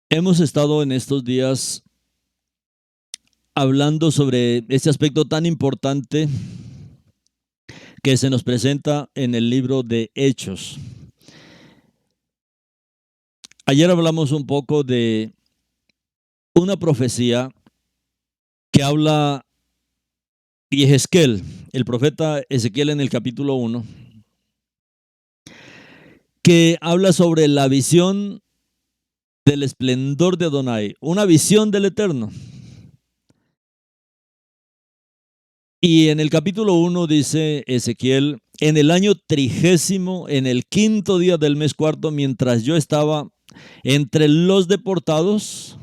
Hemos estado en estos días hablando sobre este aspecto tan importante que se nos presenta en el libro de Hechos. Ayer hablamos un poco de una profecía que habla Yehezkel, el profeta Ezequiel en el capítulo 1, que habla sobre la visión del esplendor de Adonai, una visión del Eterno. Y en el capítulo 1 dice Ezequiel: en el año 30, en el 5.º día del mes cuarto, mientras yo estaba entre los deportados,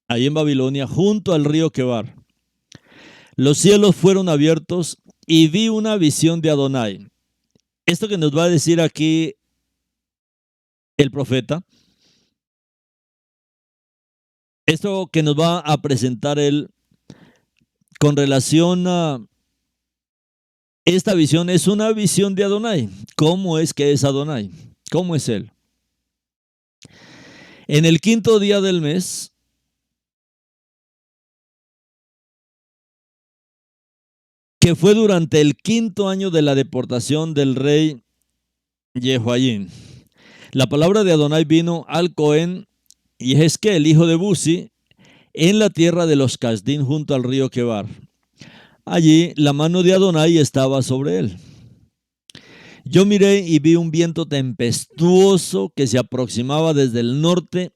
ahí en Babilonia, junto al río Quebar, los cielos fueron abiertos y vi una visión de Adonai. Esto que nos va a decir aquí el profeta, esto que nos va a presentar él con relación a esta visión, es una visión de Adonai. ¿Cómo es que es Adonai? ¿Cómo es él? En el 5.º día del mes, que fue durante el 5.º año de la deportación del rey Jehoiakim, la palabra de Adonai vino al Cohen Yehezkel, el hijo de Buzi, en la tierra de los Casdín junto al río Quebar. Allí la mano de Adonai estaba sobre él. Yo miré y vi un viento tempestuoso que se aproximaba desde el norte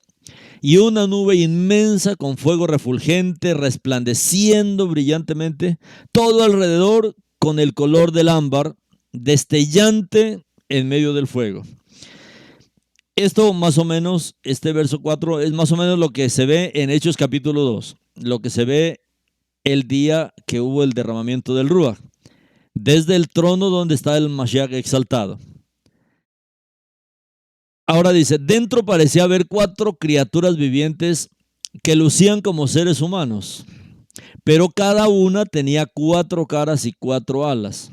y una nube inmensa con fuego refulgente resplandeciendo brillantemente todo alrededor con el color del ámbar, destellante en medio del fuego. Esto más o menos, este verso 4, es más o menos lo que se ve en Hechos capítulo 2, lo que se ve el día que hubo el derramamiento del Ruach, desde el trono donde está el Mashiach exaltado. Ahora dice: dentro parecía haber 4 criaturas vivientes que lucían como seres humanos, pero cada una tenía 4 caras y 4 alas.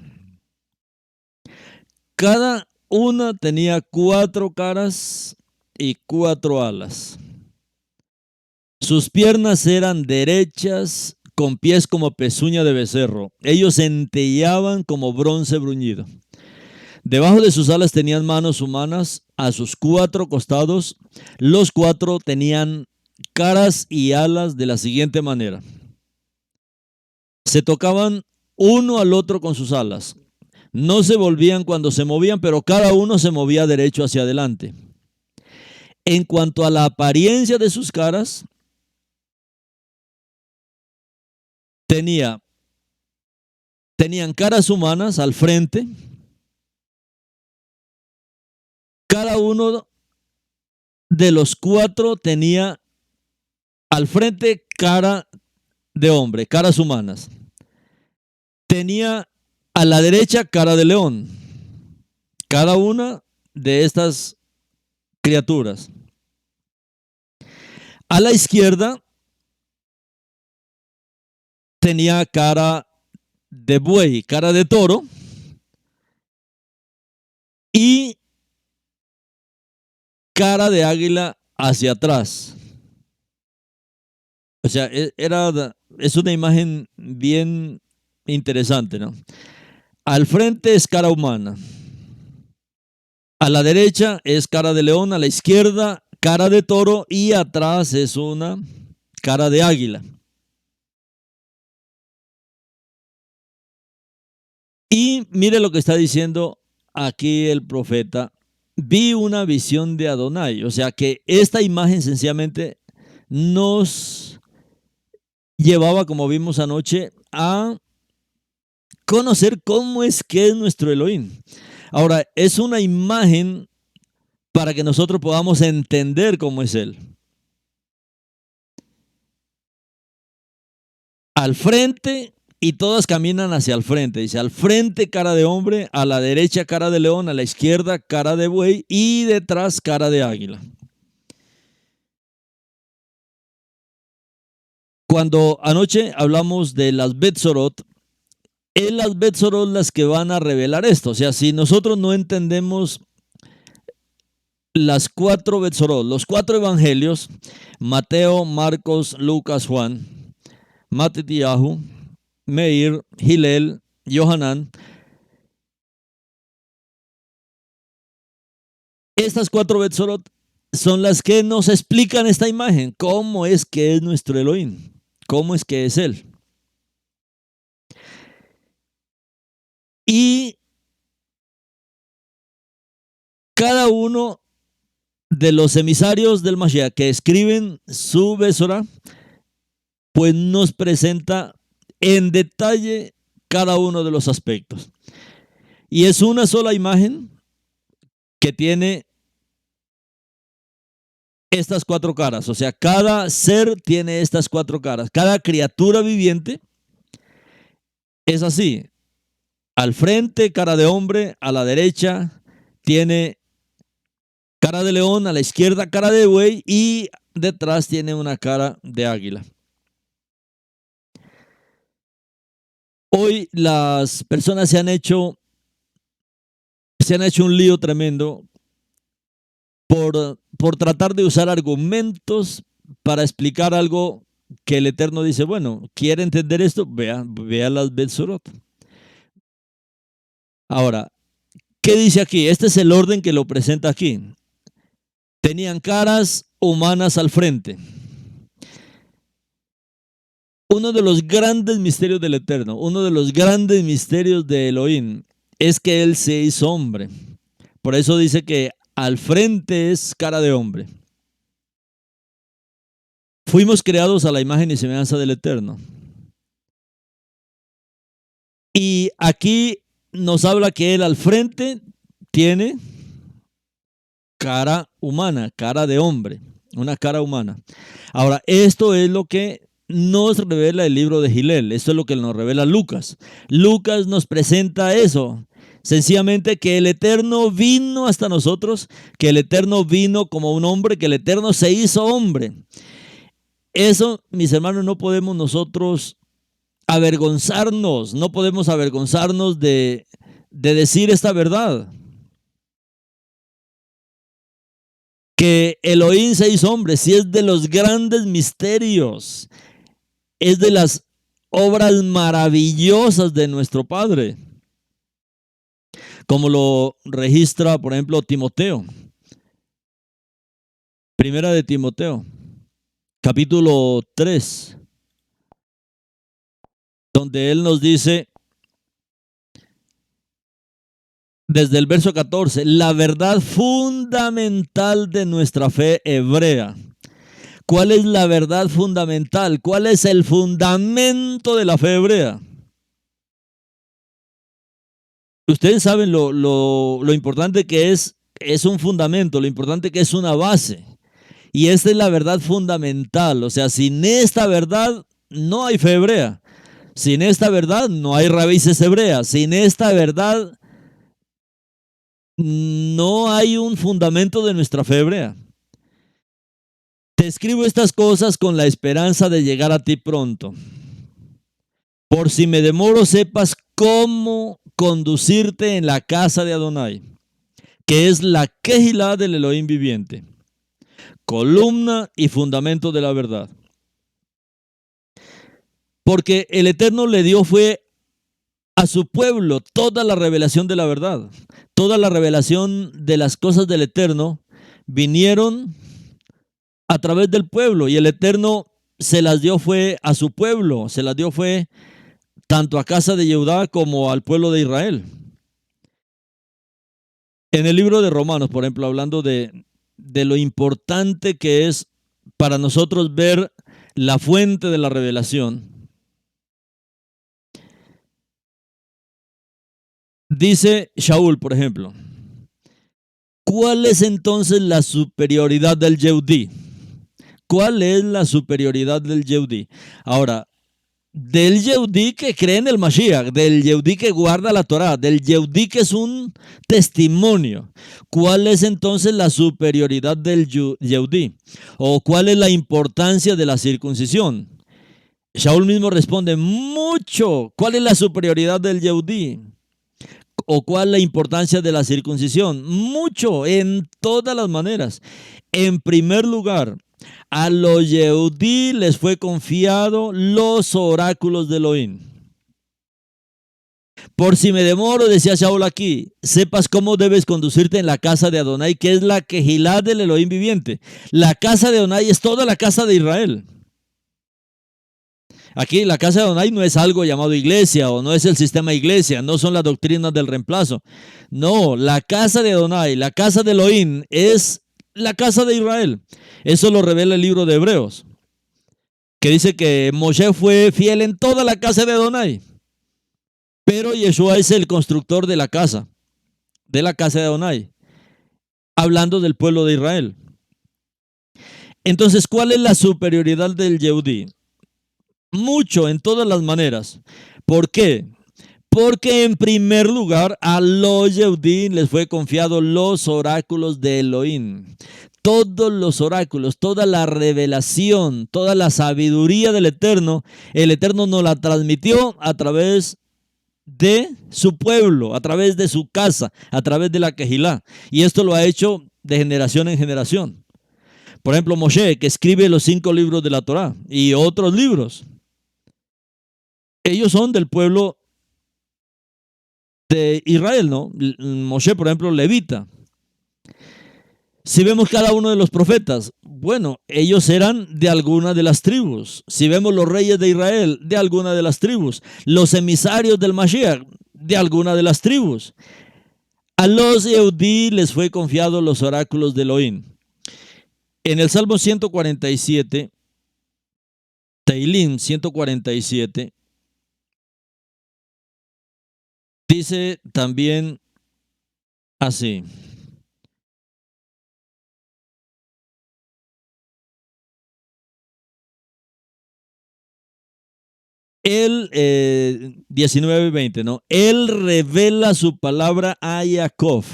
Cada una tenía 4 caras y 4 alas. Sus piernas eran derechas, con pies como pezuña de becerro. Ellos centelleaban como bronce bruñido. Debajo de sus alas tenían manos humanas a sus 4 costados. Los 4 tenían caras y alas de la siguiente manera: se tocaban uno al otro con sus alas. No se volvían cuando se movían, pero cada uno se movía derecho hacia adelante. En cuanto a la apariencia de sus caras, tenían caras humanas al frente. Cada uno de los 4 tenía al frente cara de hombre, caras humanas. Tenía a la derecha cara de león. Cada una de estas criaturas. A la izquierda tenía cara de buey, cara de toro. Y cara de águila hacia atrás. O sea, es una imagen bien interesante, ¿no? Al frente es cara humana. A la derecha es cara de león, a la izquierda cara de toro y atrás es una cara de águila. Y mire lo que está diciendo aquí el profeta: vi una visión de Adonai. O sea que esta imagen sencillamente nos llevaba, como vimos anoche, a conocer cómo es que es nuestro Elohim. Ahora, es una imagen para que nosotros podamos entender cómo es Él. Al frente, y todas caminan hacia el frente. Dice: al frente cara de hombre, a la derecha cara de león, a la izquierda cara de buey y detrás cara de águila. Cuando anoche hablamos de las Betzorot, es las Betzorot las que van a revelar esto. O sea, si nosotros no entendemos las 4 Betzorot, los 4 evangelios, Mateo, Marcos, Lucas, Juan, Matitiyahu, Meir, Hillel, Yohanan. Estas 4 Betzorot son las que nos explican esta imagen, cómo es que es nuestro Elohim, cómo es que es Él. Y cada uno de los emisarios del Mashiach que escriben su Besorá, pues nos presenta en detalle cada uno de los aspectos. Y es una sola imagen que tiene estas 4 caras. O sea, cada ser tiene estas 4 caras. Cada criatura viviente es así. Al frente, cara de hombre. A la derecha tiene cara de león. A la izquierda, cara de buey. Y detrás tiene una cara de águila. Hoy las personas se han hecho un lío tremendo por tratar de usar argumentos para explicar algo que el Eterno dice, bueno, ¿quiere entender esto? Vea las Betzorot. Ahora, ¿qué dice aquí? Este es el orden que lo presenta aquí. Tenían caras humanas al frente. Uno de los grandes misterios del Eterno, uno de los grandes misterios de Elohim, es que Él se hizo hombre. Por eso dice que al frente es cara de hombre. Fuimos creados a la imagen y semejanza del Eterno. Y aquí nos habla que Él al frente tiene cara humana, cara de hombre, una cara humana. Ahora, esto es lo que nos revela el libro de Hillel, esto es lo que nos revela Lucas. Lucas nos presenta eso, sencillamente que el Eterno vino hasta nosotros, que el Eterno vino como un hombre, que el Eterno se hizo hombre. Eso, mis hermanos, no podemos nosotros avergonzarnos, no podemos avergonzarnos de decir esta verdad. Que Elohim se hizo hombre, si es de los grandes misterios, es de las obras maravillosas de nuestro Padre, como lo registra, por ejemplo, Timoteo. Primera de Timoteo, capítulo 3, donde él nos dice, desde el verso 14, la verdad fundamental de nuestra fe hebrea. ¿Cuál es la verdad fundamental? ¿Cuál es el fundamento de la fe hebrea? Ustedes saben lo importante que es un fundamento, lo importante que es una base. Y esta es la verdad fundamental. O sea, sin esta verdad no hay fe hebrea. Sin esta verdad no hay raíces hebreas. Sin esta verdad no hay un fundamento de nuestra fe hebrea. Te escribo estas cosas con la esperanza de llegar a ti pronto. Por si me demoro, sepas cómo conducirte en la casa de Adonai, que es la Kehilá del Elohim viviente, columna y fundamento de la verdad. Porque el Eterno le dio fue a su pueblo toda la revelación de la verdad. Toda la revelación de las cosas del Eterno vinieron a través del pueblo, y el Eterno se las dio fue a su pueblo, se las dio fue tanto a casa de Judá como al pueblo de Israel. En el libro de Romanos, por ejemplo, hablando de lo importante que es para nosotros ver la fuente de la revelación, dice Shaul, por ejemplo, ¿cuál es entonces la superioridad del Yehudí? ¿Cuál es la superioridad del Yehudí? Ahora, del Yehudí que cree en el Mashiach, del Yehudí que guarda la Torá, del Yehudí que es un testimonio. ¿Cuál es entonces la superioridad del Yehudí? ¿O cuál es la importancia de la circuncisión? Shaul mismo responde, mucho. ¿Cuál es la superioridad del Yehudí? o cuál la importancia de la circuncisión? Mucho, en todas las maneras. En primer lugar, a los Yehudí les fue confiado los oráculos de Elohim. Por si me demoro, decía Shaul aquí, sepas cómo debes conducirte en la casa de Adonai, que es la Quejilá del Elohim viviente. La casa de Adonai es toda la casa de Israel. Aquí la casa de Adonai no es algo llamado iglesia o no es el sistema iglesia, no son las doctrinas del reemplazo. No, la casa de Adonai, la casa de Elohim es la casa de Israel. Eso lo revela el libro de Hebreos, que dice que Moshe fue fiel en toda la casa de Adonai. Pero Yeshua es el constructor de la casa de Adonai, hablando del pueblo de Israel. Entonces, ¿cuál es la superioridad del Yehudí? Mucho, en todas las maneras. ¿Por qué? Porque en primer lugar a los Yehudí les fue confiado los oráculos de Elohim. Todos los oráculos, toda la revelación, toda la sabiduría del Eterno, el Eterno nos la transmitió a través de su pueblo, a través de su casa, a través de la Quejilá. Y esto lo ha hecho de generación en generación. Por ejemplo, Moshe, que escribe los 5 libros de la Torá y otros libros. Ellos son del pueblo de Israel, ¿no? Moshe, por ejemplo, levita. Si vemos cada uno de los profetas, bueno, ellos eran de alguna de las tribus. Si vemos los reyes de Israel, de alguna de las tribus. Los emisarios del Mashiach, de alguna de las tribus. A los Yehudí les fue confiado los oráculos de Elohim. En el Salmo 147, Teilim 147, dice también así. Él, 19 y 20, ¿no? Él revela su palabra a Jacob.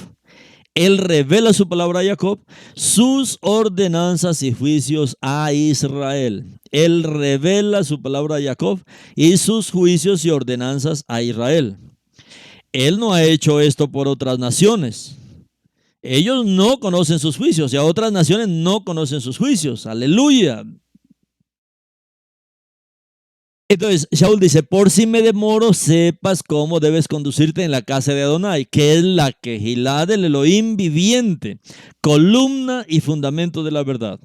Él revela su palabra a Jacob, sus ordenanzas y juicios a Israel. Él revela su palabra a Jacob y sus juicios y ordenanzas a Israel. Él no ha hecho esto por otras naciones. Ellos no conocen sus juicios y a otras naciones no conocen sus juicios. Aleluya. Entonces, Shaul dice, por si me demoro, sepas cómo debes conducirte en la casa de Adonai, que es la Quejilá del Elohim viviente, columna y fundamento de la verdad.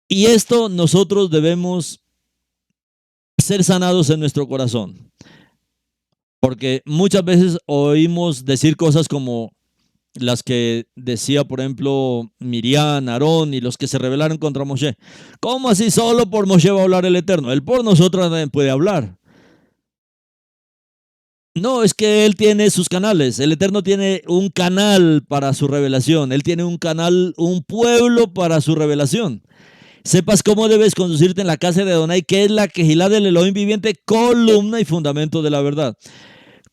Y esto nosotros debemos ser sanados en nuestro corazón. Porque muchas veces oímos decir cosas como las que decía, por ejemplo, Miriam, Aarón y los que se rebelaron contra Moshe. ¿Cómo así solo por Moshe va a hablar el Eterno? Él por nosotros también puede hablar. No, es que él tiene sus canales. El Eterno tiene un canal para su revelación. Él tiene un canal, un pueblo para su revelación. Sepas cómo debes conducirte en la casa de Adonai, que es la Quejilá del Elohim viviente, columna y fundamento de la verdad.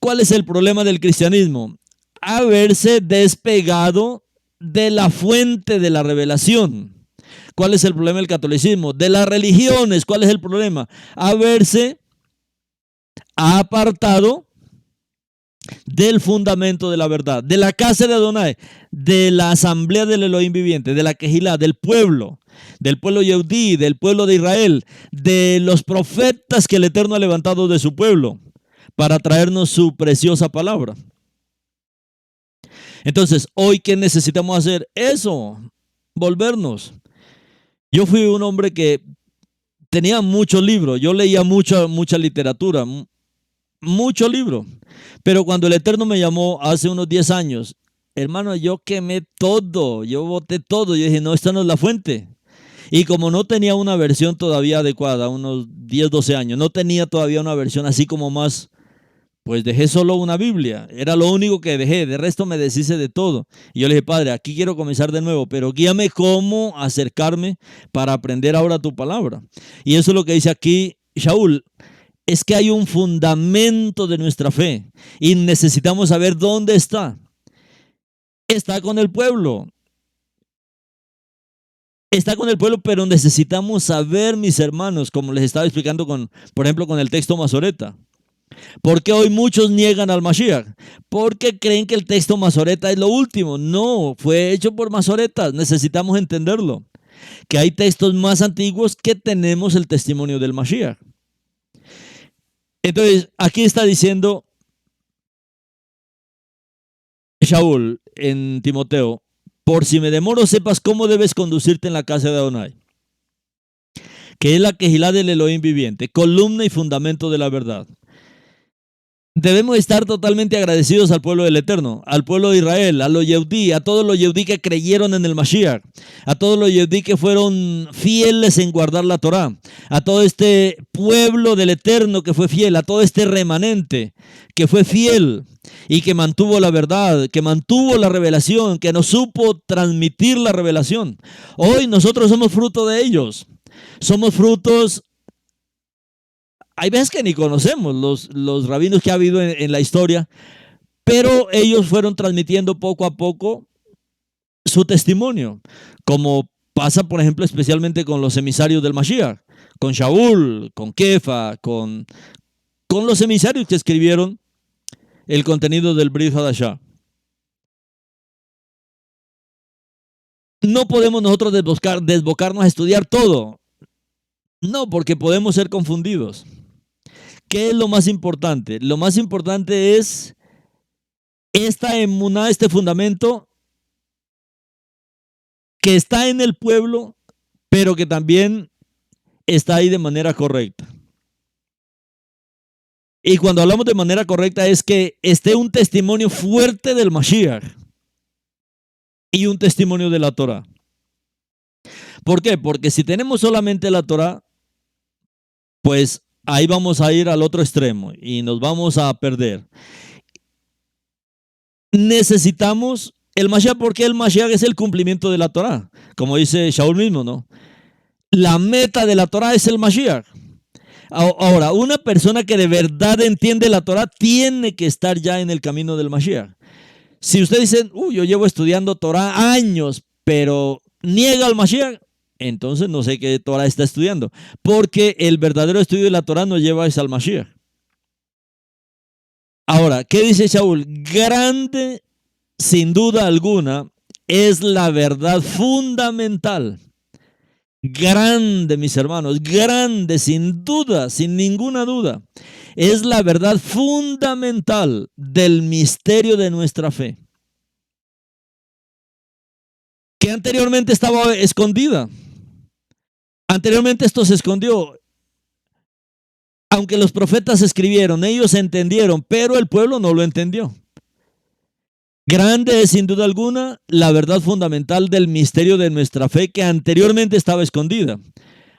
¿Cuál es el problema del cristianismo? Haberse despegado de la fuente de la revelación. ¿Cuál es el problema del catolicismo? De las religiones. ¿Cuál es el problema? Haberse apartado del fundamento de la verdad, de la casa de Adonai, de la asamblea del Elohim viviente, de la Quejilá, del pueblo Yehudí, del pueblo de Israel, de los profetas que el Eterno ha levantado de su pueblo para traernos su preciosa palabra. Entonces, hoy, ¿qué necesitamos hacer? Eso, volvernos. Yo fui un hombre que tenía muchos libros, yo leía mucha literatura, mucho libro. Pero cuando el Eterno me llamó hace unos 10 años, hermano, yo quemé todo, yo boté todo. Yo dije, no, esta no es la fuente. Y como no tenía una versión todavía adecuada, unos 10, 12 años, no tenía todavía una versión así como más, pues dejé solo una Biblia. Era lo único que dejé, de resto me deshice de todo. Y yo le dije, Padre, aquí quiero comenzar de nuevo, pero guíame cómo acercarme para aprender ahora tu palabra. Y eso es lo que dice aquí Shaul. Es que hay un fundamento de nuestra fe y necesitamos saber dónde está. Está con el pueblo. Está con el pueblo, pero necesitamos saber, mis hermanos, como les estaba explicando por ejemplo, con el texto Masoreta. ¿Por qué hoy muchos niegan al Mashiach? Porque creen que el texto masoreta es lo último. No, fue hecho por masoretas. Necesitamos entenderlo. Que hay textos más antiguos que tenemos el testimonio del Mashiach. Entonces, aquí está diciendo Shaul en Timoteo, por si me demoro, sepas cómo debes conducirte en la casa de Adonai, que es la quejilá del Elohim viviente, columna y fundamento de la verdad. Debemos estar totalmente agradecidos al pueblo del Eterno, al pueblo de Israel, a los Yehudí, a todos los Yehudí que creyeron en el Mashiach, a todos los Yehudí que fueron fieles en guardar la Torá, a todo este pueblo del Eterno que fue fiel, a todo este remanente que fue fiel y que mantuvo la verdad, que mantuvo la revelación, que nos supo transmitir la revelación. Hoy nosotros somos fruto de ellos, somos frutos. Hay veces que ni conocemos los rabinos que ha habido en la historia, pero ellos fueron transmitiendo poco a poco su testimonio, como pasa, por ejemplo, especialmente con los emisarios del Mashiach, con Shaul, con Kefa, con los emisarios que escribieron el contenido del Brit Hadashah. No podemos nosotros desbocarnos a estudiar todo. No, porque podemos ser confundidos. ¿Qué es lo más importante? Lo más importante es esta emuná, este fundamento que está en el pueblo, pero que también está ahí de manera correcta. Y cuando hablamos de manera correcta es que esté un testimonio fuerte del Mashiach y un testimonio de la Torah. ¿Por qué? Porque si tenemos solamente la Torah, pues ahí vamos a ir al otro extremo y nos vamos a perder. Necesitamos el Mashiach porque el Mashiach es el cumplimiento de la Torah, como dice Shaul mismo, ¿no? La meta de la Torah es el Mashiach. Ahora, una persona que de verdad entiende la Torah tiene que estar ya en el camino del Mashiach. Si usted dice, yo llevo estudiando Torah años, pero niega al Mashiach, entonces no sé qué Torah está estudiando, porque el verdadero estudio de la Torah nos lleva al Mashiach. Ahora, ¿qué dice Shaul? Grande, sin duda alguna, es la verdad fundamental. Grande, mis hermanos, grande, sin duda, sin ninguna duda. Es la verdad fundamental del misterio de nuestra fe, que anteriormente estaba escondida. Anteriormente esto se escondió. Aunque los profetas escribieron, ellos entendieron, pero el pueblo no lo entendió. Grande es sin duda alguna la verdad fundamental del misterio de nuestra fe que anteriormente estaba escondida.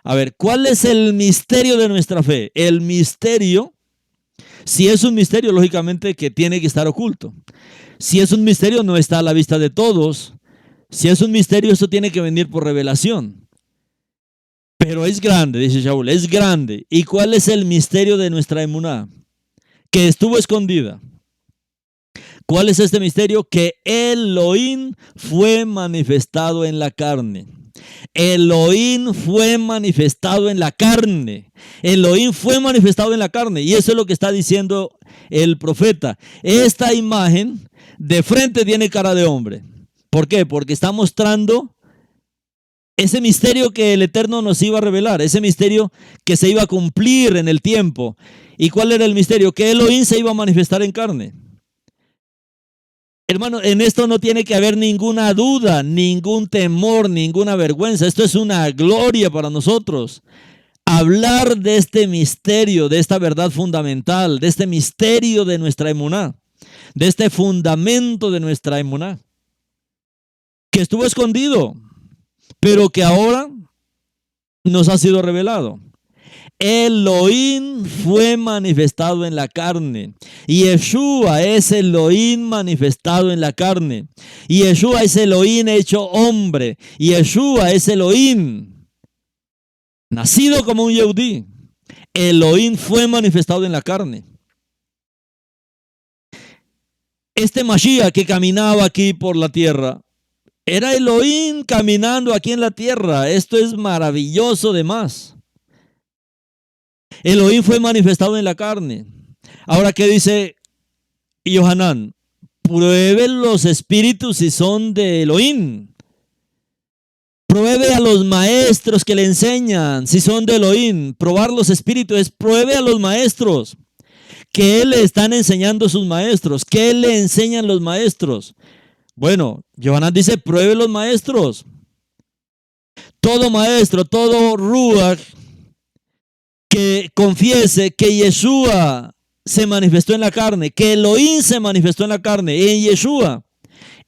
A ver, ¿cuál es el misterio de nuestra fe? El misterio, si es un misterio, lógicamente que tiene que estar oculto. Si es un misterio, no está a la vista de todos. Si es un misterio, eso tiene que venir por revelación. Pero es grande, dice Shaul, es grande. ¿Y cuál es el misterio de nuestra emuná? Que estuvo escondida. ¿Cuál es este misterio? Que Elohim fue manifestado en la carne. Elohim fue manifestado en la carne. Elohim fue manifestado en la carne. Y eso es lo que está diciendo el profeta. Esta imagen de frente tiene cara de hombre. ¿Por qué? Porque está mostrando ese misterio que el Eterno nos iba a revelar. Ese misterio que se iba a cumplir en el tiempo. ¿Y cuál era el misterio? Que Elohim se iba a manifestar en carne. Hermano, en esto no tiene que haber ninguna duda, ningún temor, ninguna vergüenza. Esto es una gloria para nosotros. Hablar de este misterio, de esta verdad fundamental, de este misterio de nuestra emuná, de este fundamento de nuestra emuná, que estuvo escondido, pero que ahora nos ha sido revelado. Elohim fue manifestado en la carne. Y Yeshua es Elohim manifestado en la carne. Y Yeshua es Elohim hecho hombre. Y Yeshua es Elohim nacido como un Yehudí. Elohim fue manifestado en la carne. Este Mashiach que caminaba aquí por la tierra, era Elohim caminando aquí en la tierra. Esto es maravilloso de más. Elohim fue manifestado en la carne. Ahora, ¿qué dice Yohanan? Prueben los espíritus si son de Elohim. Pruebe a los maestros que le enseñan si son de Elohim. Probar los espíritus es pruebe a los maestros. ¿Qué le están enseñando sus maestros? ¿Qué le enseñan los maestros? Bueno, Yohanan dice, pruebe los maestros. Todo maestro, todo ruach que confiese que Yeshua se manifestó en la carne, que Elohim se manifestó en la carne, en Yeshua,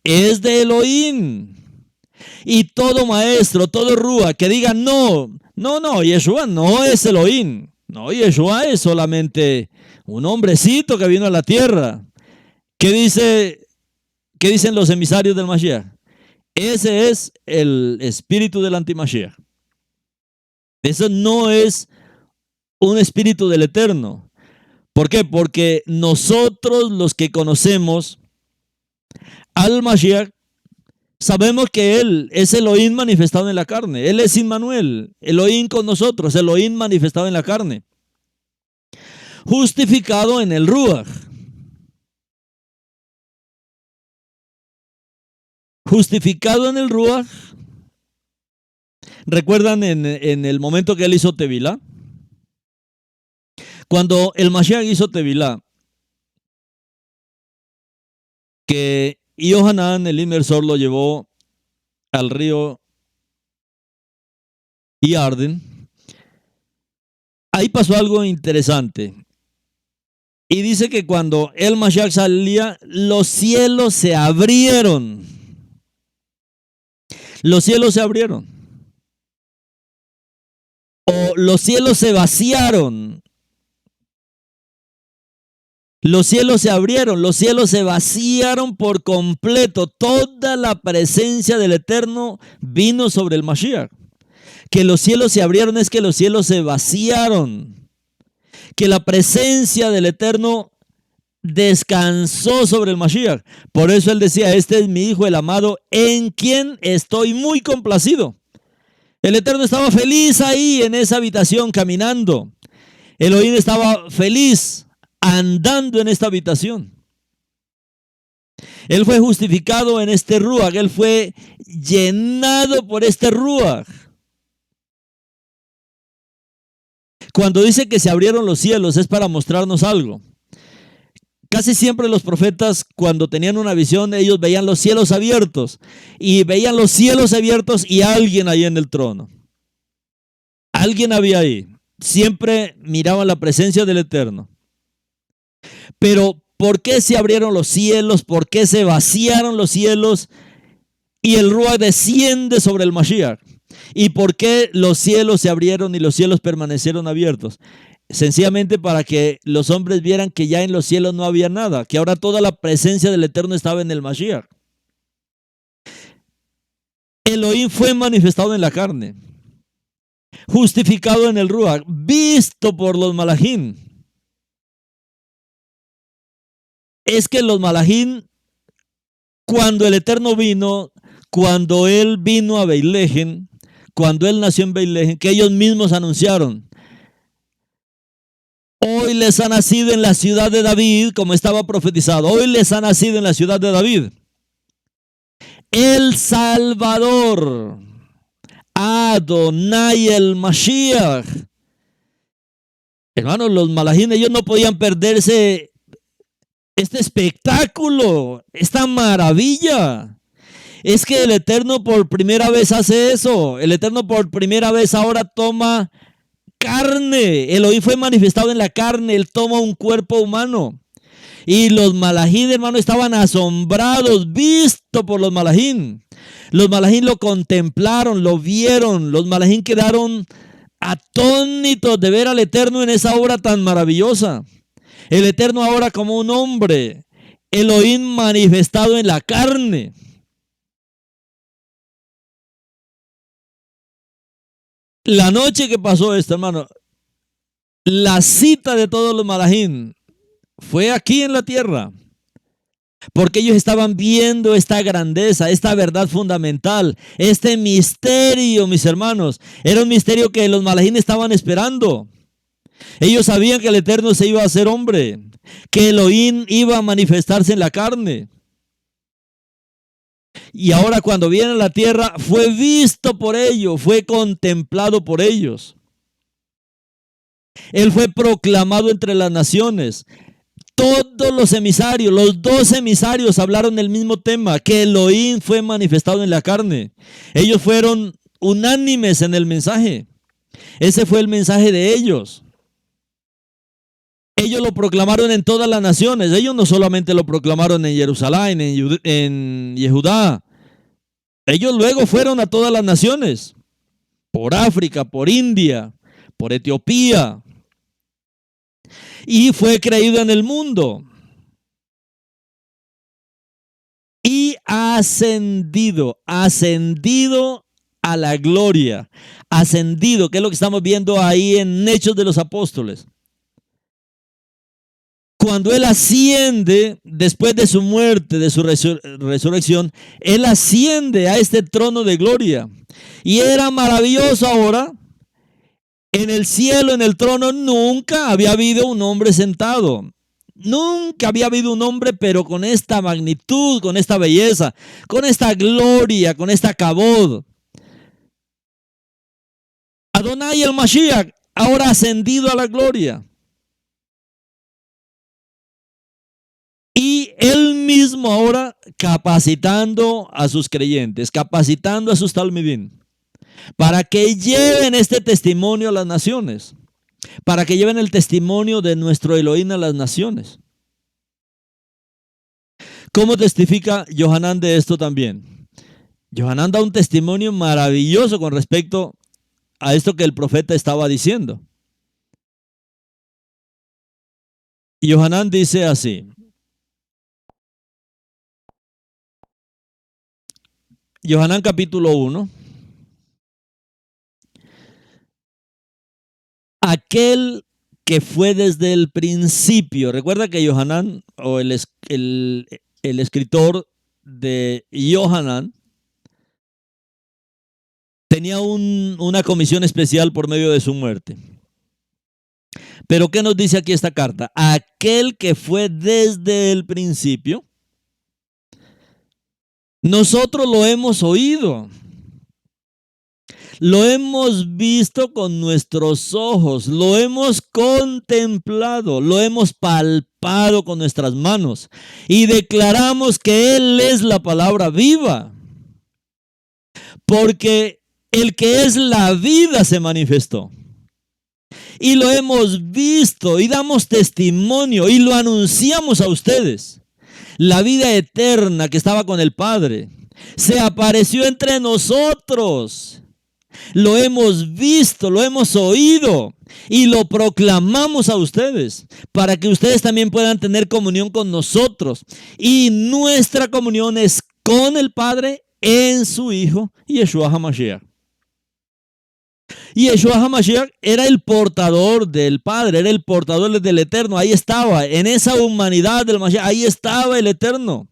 es de Elohim. Y todo maestro, todo ruach que diga, no, Yeshua no es Elohim. No, Yeshua es solamente un hombrecito que vino a la tierra. ¿Qué dicen los emisarios del Mashiach? Ese es el espíritu del anti-Mashiach. Eso no es un espíritu del Eterno. ¿Por qué? Porque nosotros los que conocemos al Mashiach sabemos que Él es Elohim manifestado en la carne. Él es Immanuel, Elohim con nosotros, Elohim manifestado en la carne. Justificado en el Ruach. Justificado en el Ruach. ¿Recuerdan en el momento que Él hizo Tevilá? Cuando el Mashiach hizo Tevilá, que Yohanan, el inmersor, lo llevó al río Yarden, ahí pasó algo interesante. Y dice que cuando el Mashiach salía, los cielos se abrieron. Los cielos se abrieron. O los cielos se vaciaron. Los cielos se abrieron, los cielos se vaciaron por completo. Toda la presencia del Eterno vino sobre el Mashiach. Que los cielos se abrieron es que los cielos se vaciaron. Que la presencia del Eterno descansó sobre el Mashiach. Por eso él decía, este es mi Hijo el amado, en quien estoy muy complacido. El Eterno estaba feliz ahí en esa habitación caminando. Elohim estaba feliz andando en esta habitación. Él fue justificado en este Ruach. Él fue llenado por este Ruach. Cuando dice que se abrieron los cielos es para mostrarnos algo. Casi siempre los profetas, cuando tenían una visión, ellos veían los cielos abiertos. Y veían los cielos abiertos y alguien ahí en el trono. Alguien había ahí. Siempre miraban la presencia del Eterno. Pero, ¿por qué se abrieron los cielos? ¿Por qué se vaciaron los cielos? Y el Ruach desciende sobre el Mashiach. ¿Y por qué los cielos se abrieron y los cielos permanecieron abiertos? Sencillamente para que los hombres vieran que ya en los cielos no había nada, que ahora toda la presencia del Eterno estaba en el Mashiach. Elohim fue manifestado en la carne, justificado en el Ruach, visto por los malajim. Es que los malajim, cuando el Eterno vino, cuando Él vino a Beilejen, cuando Él nació en Beilejen, que ellos mismos anunciaron, hoy les ha nacido en la ciudad de David, como estaba profetizado, hoy les ha nacido en la ciudad de David el Salvador, Adonai el Mashiach. Hermanos, los malajim, ellos no podían perderse este espectáculo, esta maravilla. Es que el Eterno por primera vez hace eso. El Eterno por primera vez ahora toma carne. Elohim fue manifestado en la carne. Él toma un cuerpo humano. Y los malajim, hermano, estaban asombrados, visto por los malajim. Los malajim lo contemplaron, lo vieron. Los malajim quedaron atónitos de ver al Eterno en esa obra tan maravillosa. El Eterno ahora como un hombre, Elohim manifestado en la carne. La noche que pasó esto, hermano, la cita de todos los malajim fue aquí en la tierra. Porque ellos estaban viendo esta grandeza, esta verdad fundamental, este misterio, mis hermanos. Era un misterio que los malajim estaban esperando. Ellos sabían que el Eterno se iba a hacer hombre, que Elohim iba a manifestarse en la carne. Y ahora cuando viene a la tierra, fue visto por ellos, fue contemplado por ellos. Él fue proclamado entre las naciones. Todos los emisarios, los 12 emisarios hablaron del mismo tema, que Elohim fue manifestado en la carne. Ellos fueron unánimes en el mensaje. Ese fue el mensaje de ellos. Ellos lo proclamaron en todas las naciones. Ellos no solamente lo proclamaron en Jerusalén, en Yehudá. Ellos luego fueron a todas las naciones. Por África, por India, por Etiopía. Y fue creído en el mundo. Y ascendido a la gloria. Ascendido, que es lo que estamos viendo ahí en Hechos de los Apóstoles. Cuando Él asciende, después de su muerte, de su resurrección, Él asciende a este trono de gloria. Y era maravilloso ahora. En el cielo, en el trono, nunca había habido un hombre sentado. Nunca había habido un hombre, pero con esta magnitud, con esta belleza, con esta gloria, con esta kabod. Adonai el Mashiach, ahora ascendido a la gloria. Y Él mismo ahora capacitando a sus creyentes, capacitando a sus talmidim, para que lleven este testimonio a las naciones, para que lleven el testimonio de nuestro Elohim a las naciones. ¿Cómo testifica Yohanan de esto también? Yohanan da un testimonio maravilloso con respecto a esto que el profeta estaba diciendo. Yohanan dice así. Yohanan capítulo 1. Aquel que fue desde el principio. Recuerda que Yohanan, o el escritor de Yohanan, tenía una comisión especial por medio de su muerte. Pero ¿qué nos dice aquí esta carta? Aquel que fue desde el principio. Nosotros lo hemos oído. Lo hemos visto con nuestros ojos, lo hemos contemplado, lo hemos palpado con nuestras manos y declaramos que Él es la palabra viva. Porque el que es la vida se manifestó. Y lo hemos visto y damos testimonio y lo anunciamos a ustedes. La vida eterna que estaba con el Padre se apareció entre nosotros. Lo hemos visto, lo hemos oído y lo proclamamos a ustedes para que ustedes también puedan tener comunión con nosotros. Y nuestra comunión es con el Padre en su Hijo, Yeshua HaMashiach. Y Yeshua HaMashiach era el portador del Padre, era el portador del Eterno. Ahí estaba, en esa humanidad del Mashiach, ahí estaba el Eterno.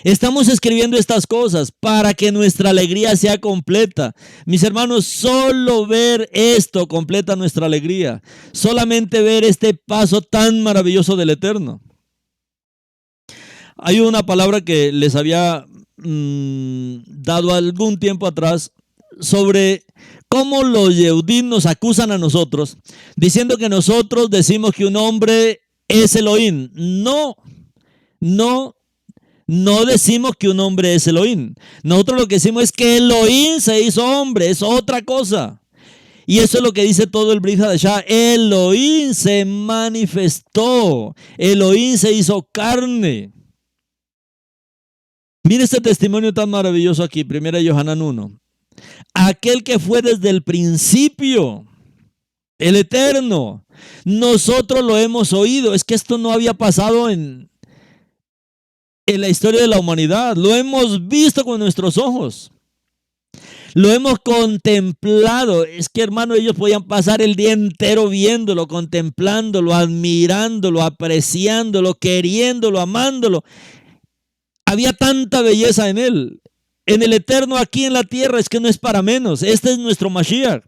Estamos escribiendo estas cosas para que nuestra alegría sea completa. Mis hermanos, solo ver esto completa nuestra alegría. Solamente ver este paso tan maravilloso del Eterno. Hay una palabra que les había dado algún tiempo atrás sobre cómo los Yehudim nos acusan a nosotros, diciendo que nosotros decimos que un hombre es Elohim. No decimos que un hombre es Elohim. Nosotros lo que decimos es que Elohim se hizo hombre, es otra cosa. Y eso es lo que dice todo el Brit Hadashah. Elohim se manifestó, Elohim se hizo carne. Mire este testimonio tan maravilloso aquí, 1 Yohanan 1. Aquel que fue desde el principio, el Eterno, nosotros lo hemos oído. Es que esto no había pasado en la historia de la humanidad. Lo hemos visto con nuestros ojos. Lo hemos contemplado. Es que, hermano, ellos podían pasar el día entero viéndolo, contemplándolo, admirándolo, apreciándolo, queriéndolo, amándolo. Había tanta belleza en él. En el Eterno aquí en la tierra, es que no es para menos. Este es nuestro Mashiach.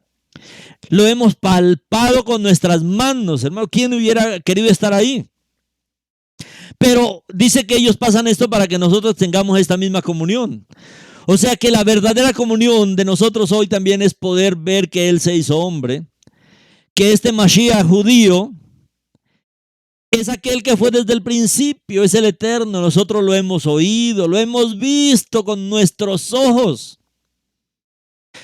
Lo hemos palpado con nuestras manos, hermano. ¿Quién hubiera querido estar ahí? Pero dice que ellos pasan esto para que nosotros tengamos esta misma comunión. O sea que la verdadera comunión de nosotros hoy también es poder ver que Él se hizo hombre, que este Mashiach judío es aquel que fue desde el principio, es el eterno. Nosotros lo hemos oído, lo hemos visto con nuestros ojos.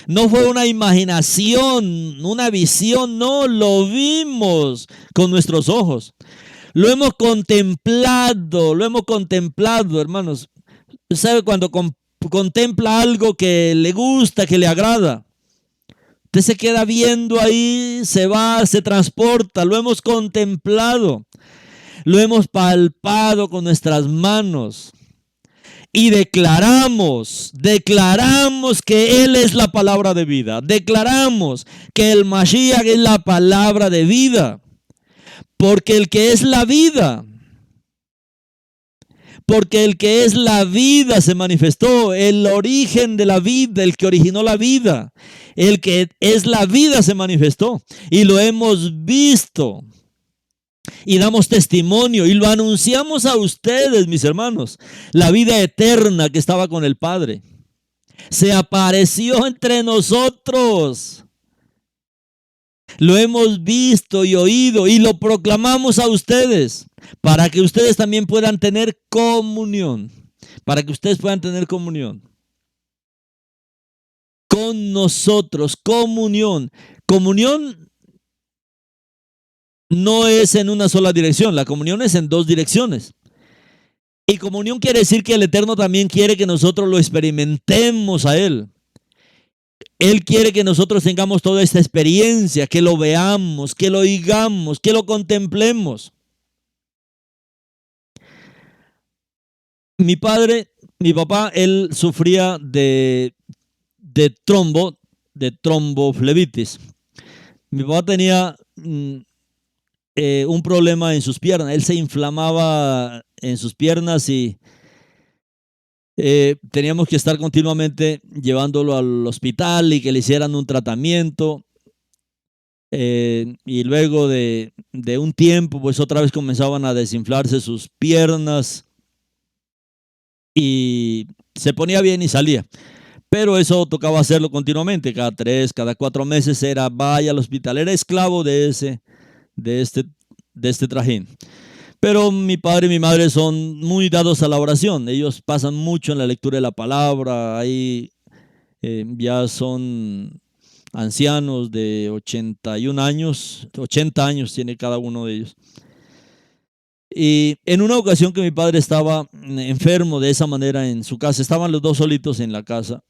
No fue una imaginación, una visión, no, lo vimos con nuestros ojos. Lo hemos contemplado, hermanos. ¿Sabe cuando contempla algo que le gusta, que le agrada? Usted se queda viendo ahí, se va, se transporta. Lo hemos contemplado, lo hemos palpado con nuestras manos. Y declaramos que Él es la palabra de vida. Declaramos que el Mashiach es la palabra de vida. Porque el que es la vida se manifestó, el origen de la vida, el que originó la vida, el que es la vida se manifestó y lo hemos visto y damos testimonio y lo anunciamos a ustedes, mis hermanos. La vida eterna que estaba con el Padre se apareció entre nosotros. Lo hemos visto y oído y lo proclamamos a ustedes para que ustedes también puedan tener comunión. Para que ustedes puedan tener comunión con nosotros. Comunión. Comunión no es en una sola dirección. La comunión es en dos direcciones. Y comunión quiere decir que el Eterno también quiere que nosotros lo experimentemos a Él. Él quiere que nosotros tengamos toda esta experiencia, que lo veamos, que lo oigamos, que lo contemplemos. Mi papá, él sufría de tromboflebitis. Mi papá tenía un problema en sus piernas. Él se inflamaba en sus piernas y teníamos que estar continuamente llevándolo al hospital y que le hicieran un tratamiento. Y luego de un tiempo, pues otra vez comenzaban a desinflarse sus piernas y se ponía bien y salía. Pero eso tocaba hacerlo continuamente, cada 3, cada 4 meses era vaya al hospital. Era esclavo de este trajín. Pero mi padre y mi madre son muy dados a la oración. Ellos pasan mucho en la lectura de la palabra. Ahí ya son ancianos de 81 años, 80 años tiene cada uno de ellos. Y en una ocasión que mi padre estaba enfermo de esa manera en su casa, estaban los dos solitos en la casa.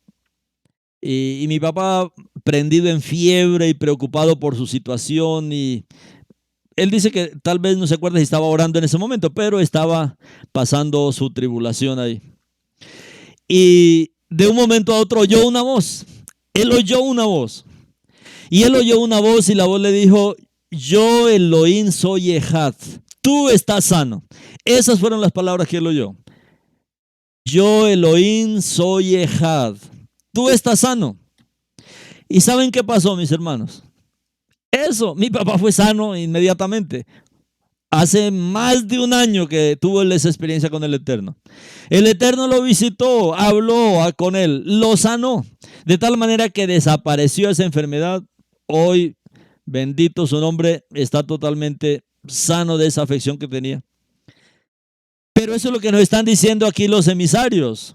Y mi papá prendido en fiebre y preocupado por su situación, y él dice que tal vez no se acuerda si estaba orando en ese momento, pero estaba pasando su tribulación ahí. Y de un momento a otro oyó una voz. Él oyó una voz. Y él oyó una voz y la voz le dijo: yo Elohim soy Ejad. Tú estás sano. Esas fueron las palabras que él oyó. Yo Elohim soy Ejad. Tú estás sano. ¿Y saben qué pasó, mis hermanos? Eso, mi papá fue sano inmediatamente. Hace más de un año que tuvo esa experiencia con el Eterno. El Eterno lo visitó, habló con él, lo sanó. De tal manera que desapareció esa enfermedad. Hoy, bendito su nombre, está totalmente sano de esa afección que tenía. Pero eso es lo que nos están diciendo aquí los emisarios.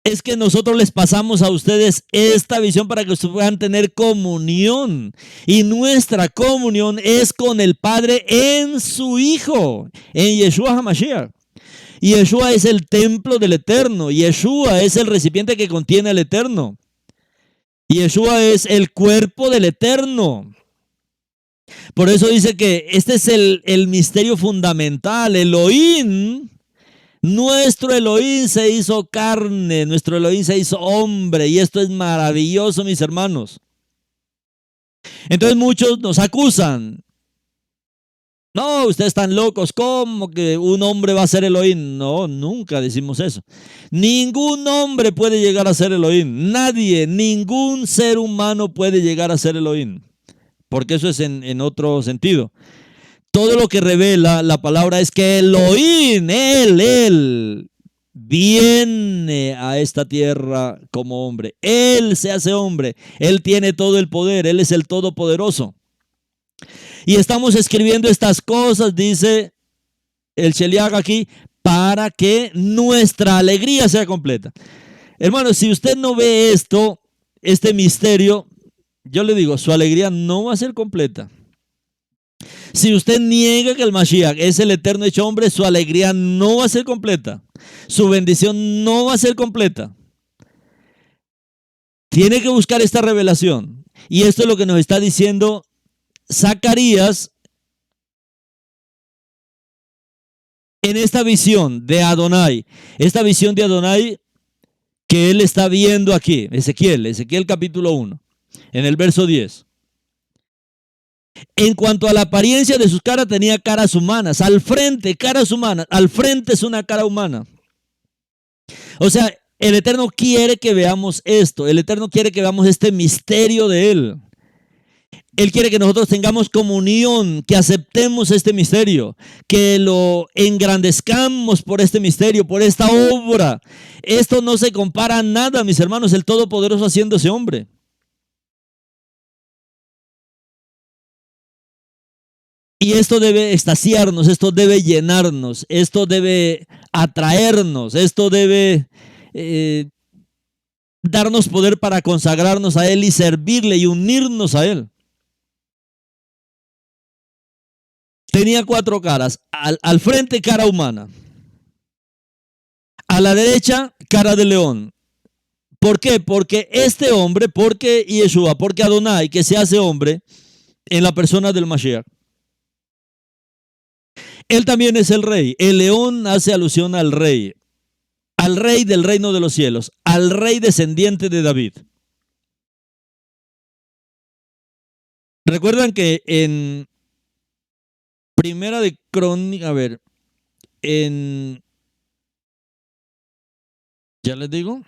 Es que nosotros les pasamos a ustedes esta visión para que ustedes puedan tener comunión. Y nuestra comunión es con el Padre en su Hijo, en Yeshua HaMashiach. Y Yeshua es el templo del Eterno. Yeshua es el recipiente que contiene el Eterno. Yeshua es el cuerpo del Eterno. Por eso dice que este es el misterio fundamental. Elohim. Nuestro Elohim se hizo carne, nuestro Elohim se hizo hombre, y esto es maravilloso, mis hermanos. Entonces muchos nos acusan. No, ustedes están locos, ¿cómo que un hombre va a ser Elohim? No, nunca decimos eso. Ningún hombre puede llegar a ser Elohim. Nadie, ningún ser humano puede llegar a ser Elohim. Porque eso es en otro sentido. Todo lo que revela la palabra es que Elohim, Él, viene a esta tierra como hombre. Él se hace hombre. Él tiene todo el poder. Él es el Todopoderoso. Y estamos escribiendo estas cosas, dice el Sheliach aquí, para que nuestra alegría sea completa. Hermano, si usted no ve esto, este misterio, yo le digo, su alegría no va a ser completa. Si usted niega que el Mashiach es el eterno hecho hombre, su alegría no va a ser completa. Su bendición no va a ser completa. Tiene que buscar esta revelación. Y esto es lo que nos está diciendo Zacarías en esta visión de Adonai. Esta visión de Adonai que él está viendo aquí. Ezequiel capítulo 1, en el verso 10. En cuanto a la apariencia de sus caras, tenía caras humanas. Al frente, caras humanas. Al frente es una cara humana. O sea, el Eterno quiere que veamos esto. El Eterno quiere que veamos este misterio de Él. Él quiere que nosotros tengamos comunión, que aceptemos este misterio, que lo engrandezcamos por este misterio, por esta obra. Esto no se compara a nada, mis hermanos, el Todopoderoso haciéndose hombre. Y esto debe extasiarnos, esto debe llenarnos, esto debe atraernos, esto debe darnos poder para consagrarnos a Él y servirle y unirnos a Él. Tenía 4 caras, al frente cara humana, a la derecha cara de león. ¿Por qué? Porque este hombre, porque Yeshua, porque Adonai, que se hace hombre en la persona del Mashiach, él también es el rey. El león hace alusión al rey del reino de los cielos, al rey descendiente de David. Recuerdan que en Primera de Crónica, a ver, ya les digo,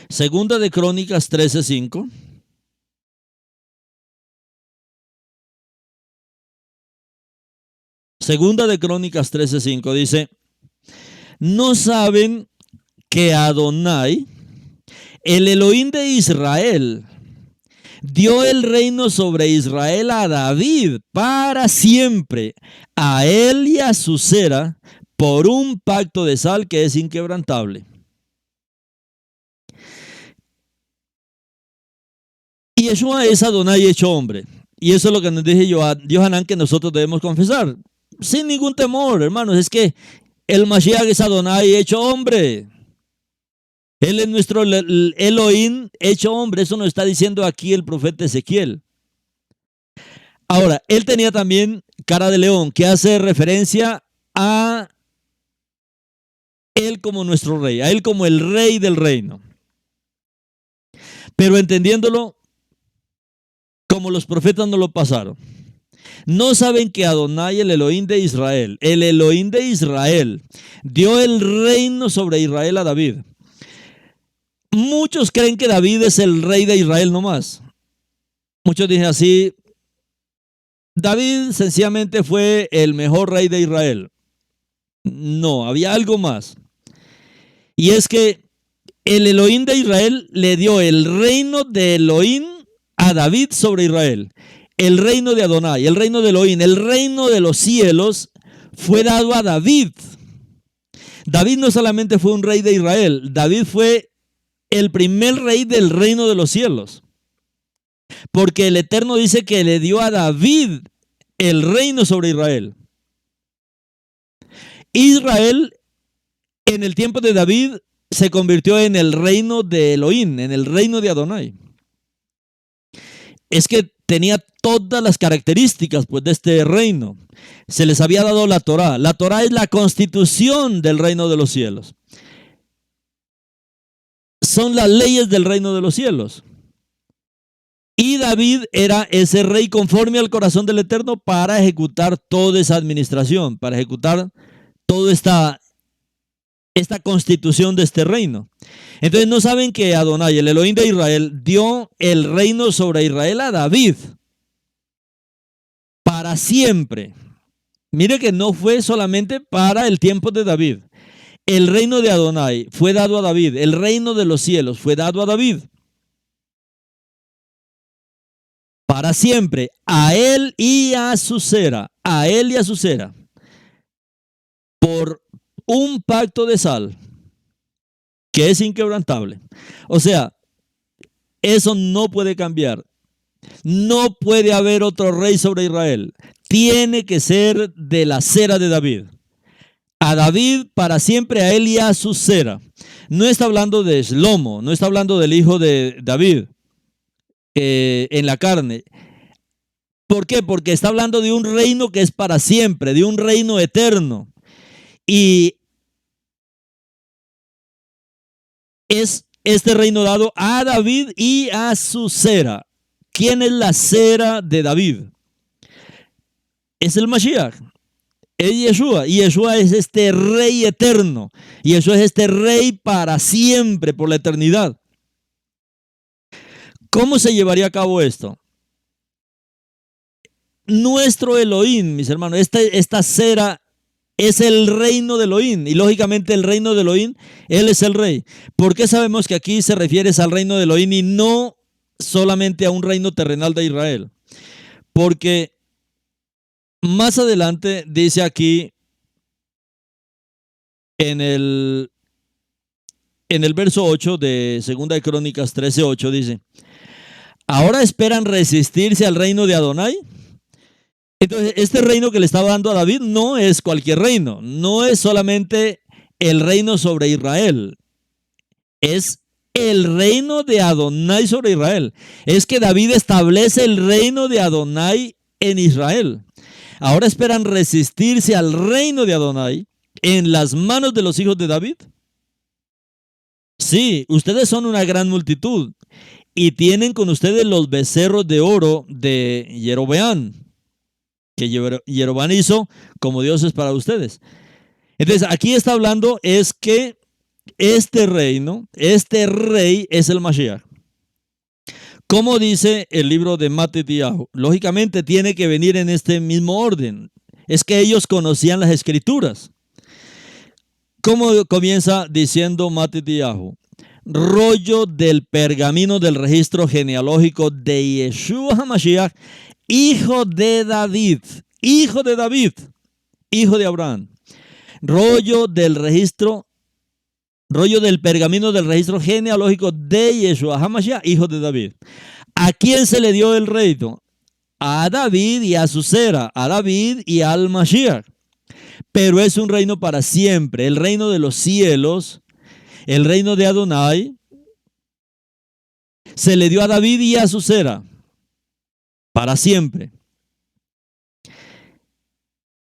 Segunda de Crónicas 13:5. Segunda de Crónicas 13:5 dice, ¿no saben que Adonai, el Elohim de Israel, dio el reino sobre Israel a David para siempre, a él y a su cera, por un pacto de sal que es inquebrantable? Y Yeshua es Adonai hecho hombre. Y eso es lo que nos dije yo a Yohanan, que nosotros debemos confesar. Sin ningún temor, hermanos. Es que el Mashiach es Adonai hecho hombre. Él es nuestro Elohim hecho hombre. Eso nos está diciendo aquí el profeta Ezequiel. Ahora, él tenía también cara de león, que hace referencia a él como nuestro rey, a él como el rey del reino. Pero entendiéndolo como los profetas nos lo pasaron. No saben que Adonai, el Elohim de Israel, dio el reino sobre Israel a David. Muchos creen que David es el rey de Israel nomás. Muchos dicen así, David sencillamente fue el mejor rey de Israel. No, había algo más. Y es que el Elohim de Israel le dio el reino de Elohim a David sobre Israel. El reino de Adonai, el reino de Elohim, el reino de los cielos fue dado a David. David no solamente fue un rey de Israel, David fue el primer rey del reino de los cielos. Porque el Eterno dice que le dio a David el reino sobre Israel. Israel, en el tiempo de David, se convirtió en el reino de Elohim, en el reino de Adonai. Es que tenía todas las características pues, de este reino. Se les había dado la Torá. La Torá es la constitución del reino de los cielos. Son las leyes del reino de los cielos. Y David era ese rey conforme al corazón del Eterno para ejecutar toda esa administración, para ejecutar toda esta constitución de este reino. Entonces no saben que Adonai, el Elohim de Israel, dio el reino sobre Israel a David para siempre. Mire que no fue solamente para el tiempo de David. El reino de Adonai fue dado a David. El reino de los cielos fue dado a David. Para siempre. A él y a su cera. A él y a su cera. Por un pacto de sal que es inquebrantable. O sea, eso no puede cambiar. No puede haber otro rey sobre Israel. Tiene que ser de la cera de David. A David para siempre, a él y a su cera. No está hablando de Shlomo, no está hablando del hijo de David en la carne. ¿Por qué? Porque está hablando de un reino que es para siempre, de un reino eterno. Y es este reino dado a David y a su cera. ¿Quién es la cera de David? Es el Mashiach. Es Yeshua, y Yeshua es este rey eterno, y Yeshua es este rey para siempre, por la eternidad. ¿Cómo se llevaría a cabo esto? Nuestro Elohim, mis hermanos, esta cera es el reino de Elohim, y lógicamente el reino de Elohim, Él es el rey. ¿Por qué sabemos que aquí se refiere al reino de Elohim y no solamente a un reino terrenal de Israel? Porque más adelante dice aquí en el verso 8 de 2 de Crónicas 13:8 dice: ahora esperan resistirse al reino de Adonai. Entonces, este reino que le estaba dando a David no es cualquier reino, no es solamente el reino sobre Israel, es el reino de Adonai sobre Israel. Es que David establece el reino de Adonai en Israel. Ahora esperan resistirse al reino de Adonai en las manos de los hijos de David. Sí, ustedes son una gran multitud y tienen con ustedes los becerros de oro de Jeroboam, que Jeroboam hizo como dioses para ustedes. Entonces, aquí está hablando es que este reino, este rey es el Mashiach. Como dice el libro de Matitiyahu, lógicamente tiene que venir en este mismo orden. Es que ellos conocían las escrituras. ¿Cómo comienza diciendo Matitiyahu? Rollo del pergamino del registro genealógico de Yeshua HaMashiach, hijo de David, hijo de David, hijo de Abraham. Rollo del pergamino del registro genealógico de Yeshua HaMashiach, hijo de David. ¿A quién se le dio el reino? A David y a su cera, a David y al Mashiach. Pero es un reino para siempre, el reino de los cielos, el reino de Adonai, se le dio a David y a su cera, para siempre.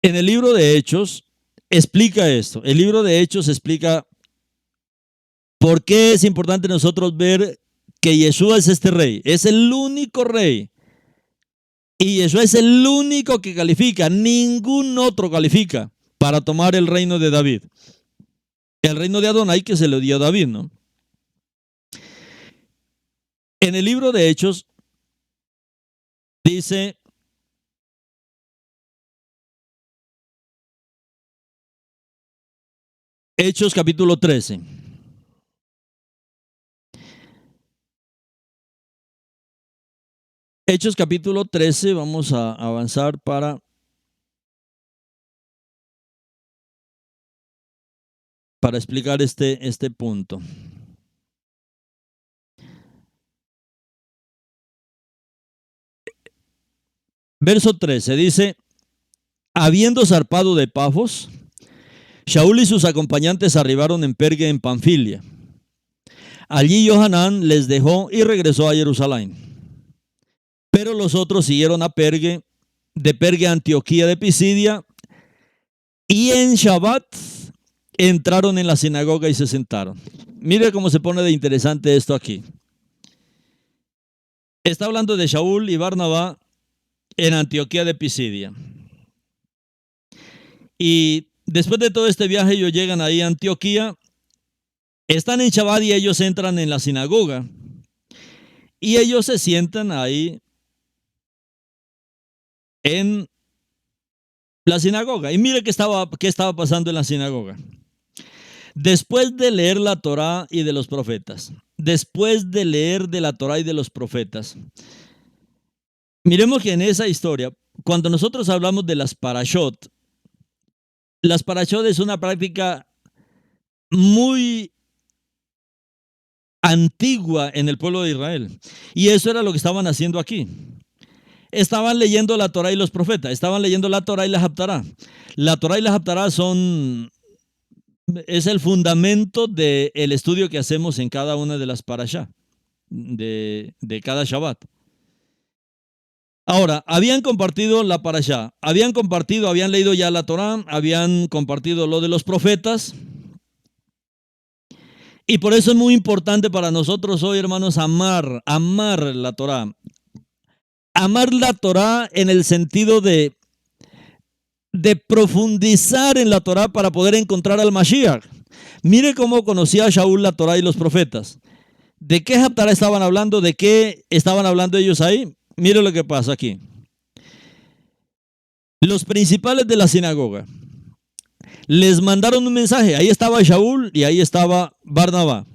En el libro de Hechos explica esto. El libro de Hechos explica por qué es importante nosotros ver que Yeshua es este rey. Es el único rey. Y Yeshua es el único que califica. Ningún otro califica para tomar el reino de David. El reino de Adonai que se le dio a David, ¿no? En el libro de Hechos dice: Hechos capítulo 13. Hechos capítulo 13, vamos a avanzar para explicar este punto. Verso 13 dice: habiendo zarpado de Pafos, Shaul y sus acompañantes arribaron en Pergue en Panfilia. Allí Johanán les dejó y regresó a Jerusalén. Pero los otros siguieron a Pergue, de Pergue a Antioquía de Pisidia, y en Shabbat entraron en la sinagoga y se sentaron. Mire cómo se pone de interesante esto aquí. Está hablando de Shaul y Barnabá en Antioquía de Pisidia. Y después de todo este viaje, ellos llegan ahí a Antioquía, están en Shabbat y ellos entran en la sinagoga. Y ellos se sientan ahí en la sinagoga. Y mire qué estaba pasando en la sinagoga. Después de leer la Torá y de los profetas, después de leer de la Torá y de los profetas, miremos que en esa historia, cuando nosotros hablamos de las parashot es una práctica muy antigua en el pueblo de Israel. Y eso era lo que estaban haciendo aquí. Estaban leyendo la Torá y los profetas, estaban leyendo la Torá y la Haftará. La Torá y la Haftará es el fundamento del estudio que hacemos en cada una de las parashá, de cada Shabbat. Ahora, habían compartido la parashá, habían leído ya la Torá, habían compartido lo de los profetas. Y por eso es muy importante para nosotros hoy, hermanos, amar la Torá. Amar la Torá en el sentido de profundizar en la Torá para poder encontrar al Mashiach. Mire cómo conocía a Shaul la Torá y los profetas. ¿De qué Haftará estaban hablando? ¿De qué estaban hablando ellos ahí? Mire lo que pasa aquí. Los principales de la sinagoga les mandaron un mensaje. Ahí estaba Shaul y ahí estaba Barnabá.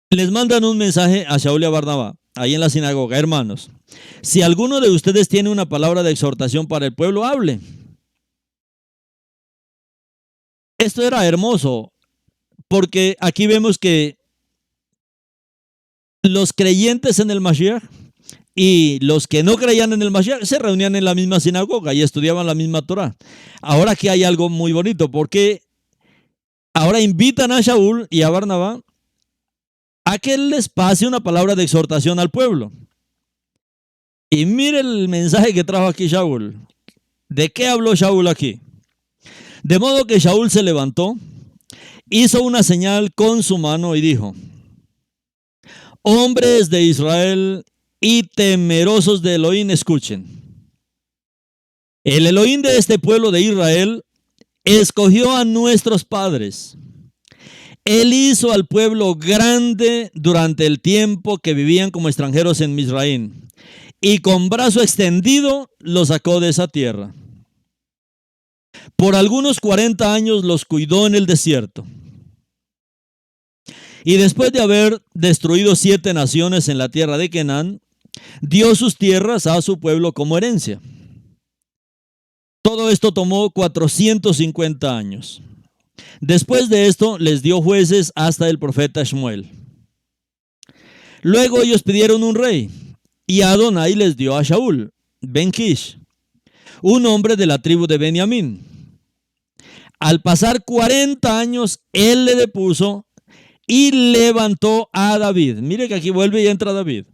Les mandan un mensaje a Shaul y a Barnabá, ahí en la sinagoga. Hermanos, si alguno de ustedes tiene una palabra de exhortación para el pueblo, hable. Esto era hermoso, porque aquí vemos que los creyentes en el Mashiach y los que no creían en el Mashiach se reunían en la misma sinagoga y estudiaban la misma Torah. Ahora aquí hay algo muy bonito, porque ahora invitan a Shaul y a Barnabá a que les pase una palabra de exhortación al pueblo. Y mire el mensaje que trajo aquí Shaul. ¿De qué habló Shaul aquí? De modo que Shaul se levantó, hizo una señal con su mano y dijo: hombres de Israel y temerosos de Elohim, escuchen. El Elohim de este pueblo de Israel escogió a nuestros padres. Él hizo al pueblo grande durante el tiempo que vivían como extranjeros en Misraim, y con brazo extendido los sacó de esa tierra. Por algunos 40 años los cuidó en el desierto. Y después de haber destruido 7 naciones en la tierra de Canaán, dio sus tierras a su pueblo como herencia. Todo esto tomó 450 años. Después de esto les dio jueces hasta el profeta Shmuel. Luego ellos pidieron un rey, y Adonai les dio a Shaul ben Kish, un hombre de la tribu de Benjamín. Al pasar 40 años, él le depuso y levantó a David. Mire que aquí vuelve y entra David.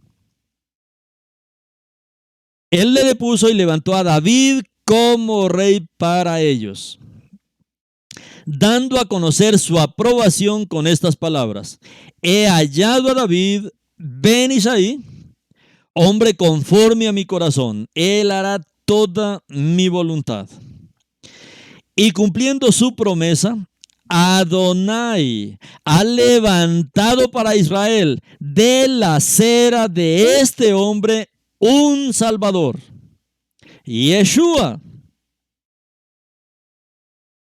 Él le depuso y levantó a David como rey para ellos, dando a conocer su aprobación con estas palabras: he hallado a David ben Isaí, hombre conforme a mi corazón. Él hará toda mi voluntad. Y cumpliendo su promesa, Adonai ha levantado para Israel de la cera de este hombre un Salvador, Yeshua.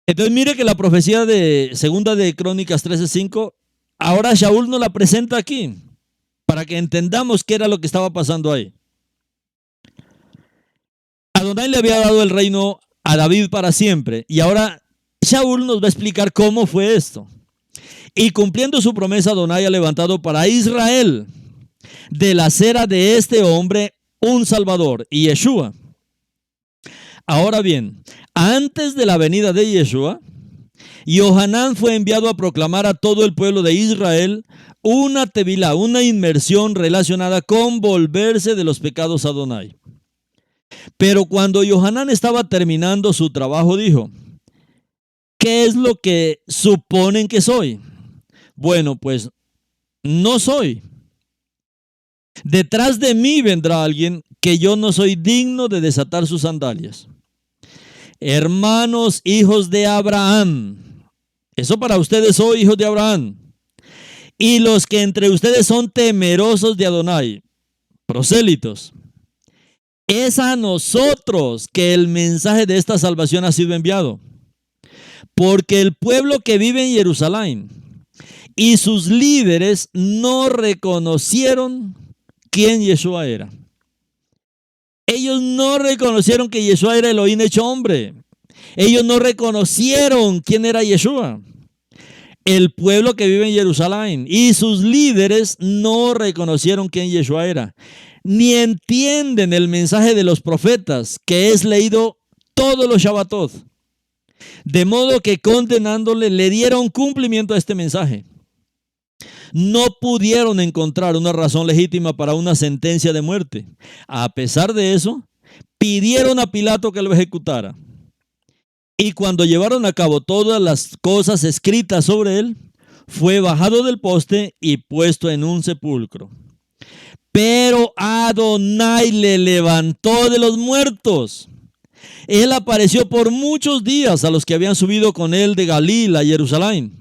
Entonces mire que la profecía de segunda de Crónicas 13:5, ahora Shaul nos la presenta aquí, para que entendamos qué era lo que estaba pasando ahí. Adonai le había dado el reino a David para siempre, y ahora Shaul nos va a explicar cómo fue esto. Y cumpliendo su promesa, Adonai ha levantado para Israel de la cera de este hombre un Salvador, Yeshua. Ahora bien, antes de la venida de Yeshua, Yohanan fue enviado a proclamar a todo el pueblo de Israel una tevilá, una inmersión relacionada con volverse de los pecados a Adonai. Pero cuando Yohanan estaba terminando su trabajo, dijo: ¿qué es lo que suponen que soy? Bueno, pues no soy. Detrás de mí vendrá alguien que yo no soy digno de desatar sus sandalias. Hermanos, hijos de Abraham. Eso para ustedes soy hijos de Abraham. Y los que entre ustedes son temerosos de Adonai, prosélitos. Es a nosotros que el mensaje de esta salvación ha sido enviado. Porque el pueblo que vive en Jerusalén y sus líderes no reconocieron quién Yeshua era. Ellos no reconocieron que Yeshua era Elohim hecho hombre. Ellos no reconocieron quién era Yeshua. El pueblo que vive en Jerusalén y sus líderes no reconocieron quién Yeshua era. Ni entienden el mensaje de los profetas que es leído todos los Shabbatot. De modo que condenándole le dieron cumplimiento a este mensaje. No pudieron encontrar una razón legítima para una sentencia de muerte. A pesar de eso, pidieron a Pilato que lo ejecutara. Y cuando llevaron a cabo todas las cosas escritas sobre él, fue bajado del poste y puesto en un sepulcro. Pero Adonai le levantó de los muertos. Él apareció por muchos días a los que habían subido con él de Galil a Jerusalén.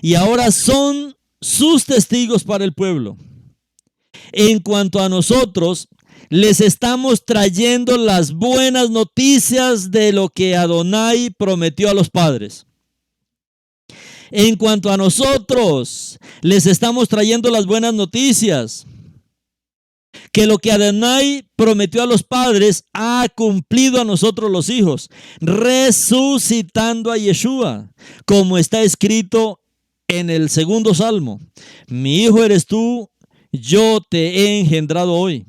Y ahora son sus testigos para el pueblo. En cuanto a nosotros, les estamos trayendo las buenas noticias de lo que Adonai prometió a los padres. En cuanto a nosotros, les estamos trayendo las buenas noticias. Que lo que Adonai prometió a los padres ha cumplido a nosotros los hijos, resucitando a Yeshua, como está escrito en el segundo salmo. Mi hijo eres tú, yo te he engendrado hoy.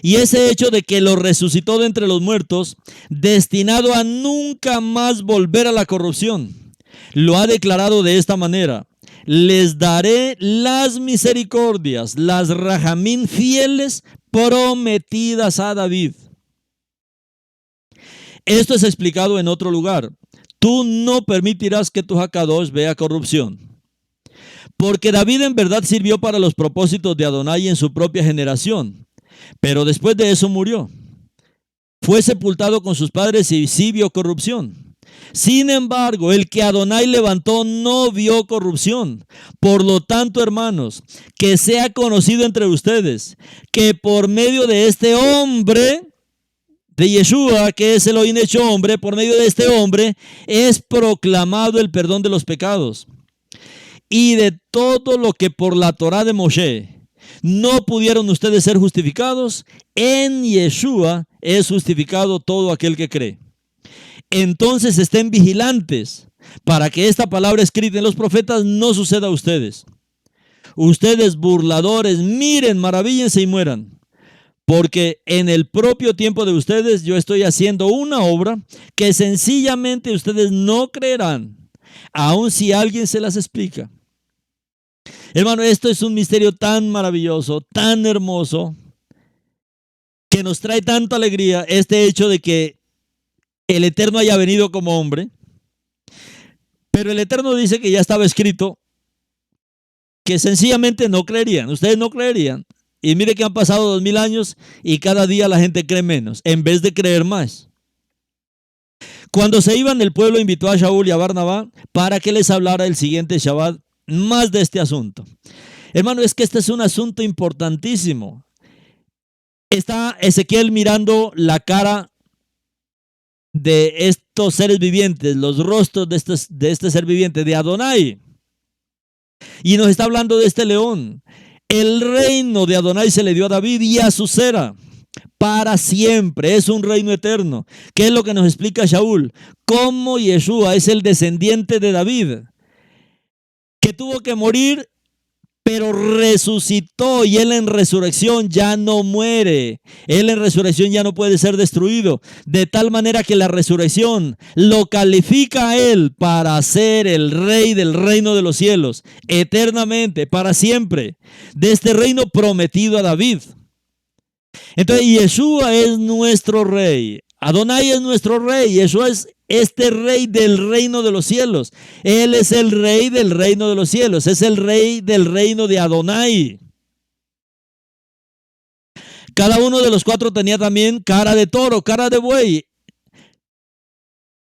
Y ese hecho de que lo resucitó de entre los muertos, destinado a nunca más volver a la corrupción, lo ha declarado de esta manera: les daré las misericordias, las rajamín fieles prometidas a David. Esto es explicado en otro lugar. Tú no permitirás que tu Hakadosh vea corrupción. Porque David en verdad sirvió para los propósitos de Adonai en su propia generación. Pero después de eso murió. Fue sepultado con sus padres y sí vio corrupción. Sin embargo, el que Adonai levantó no vio corrupción. Por lo tanto, hermanos, que sea conocido entre ustedes que por medio de este hombre, de Yeshua, que es Elohim hecho hombre, por medio de este hombre es proclamado el perdón de los pecados. Y de todo lo que por la Torá de Moshe no pudieron ustedes ser justificados, en Yeshua es justificado todo aquel que cree. Entonces estén vigilantes para que esta palabra escrita en los profetas no suceda a ustedes. Ustedes burladores, miren, maravíllense y mueran. Porque en el propio tiempo de ustedes yo estoy haciendo una obra que sencillamente ustedes no creerán, aun si alguien se las explica. Hermano, esto es un misterio tan maravilloso, tan hermoso, que nos trae tanta alegría este hecho de que el Eterno haya venido como hombre. Pero el Eterno dice que ya estaba escrito que sencillamente no creerían. Ustedes no creerían. Y mire que han pasado 2000 años y cada día la gente cree menos, en vez de creer más. Cuando se iban, el pueblo invitó a Shaul y a Barnabá para que les hablara el siguiente Shabbat más de este asunto. Hermano, es que este es un asunto importantísimo. Está Ezequiel mirando la cara de estos seres vivientes, los rostros de este ser viviente, de Adonai. Y nos está hablando de este león. El reino de Adonai se le dio a David y a su cera para siempre. Es un reino eterno. ¿Qué es lo que nos explica Shaul? Cómo Yeshua es el descendiente de David, que tuvo que morir, pero resucitó, y él en resurrección ya no muere. Él en resurrección ya no puede ser destruido. De tal manera que la resurrección lo califica a él para ser el rey del reino de los cielos, eternamente, para siempre, de este reino prometido a David. Entonces, Yeshua es nuestro rey. Adonai es nuestro rey. Yeshua es este rey del reino de los cielos. Él es el rey del reino de los cielos. Es el rey del reino de Adonai. Cada uno de los cuatro tenía también cara de toro, cara de buey.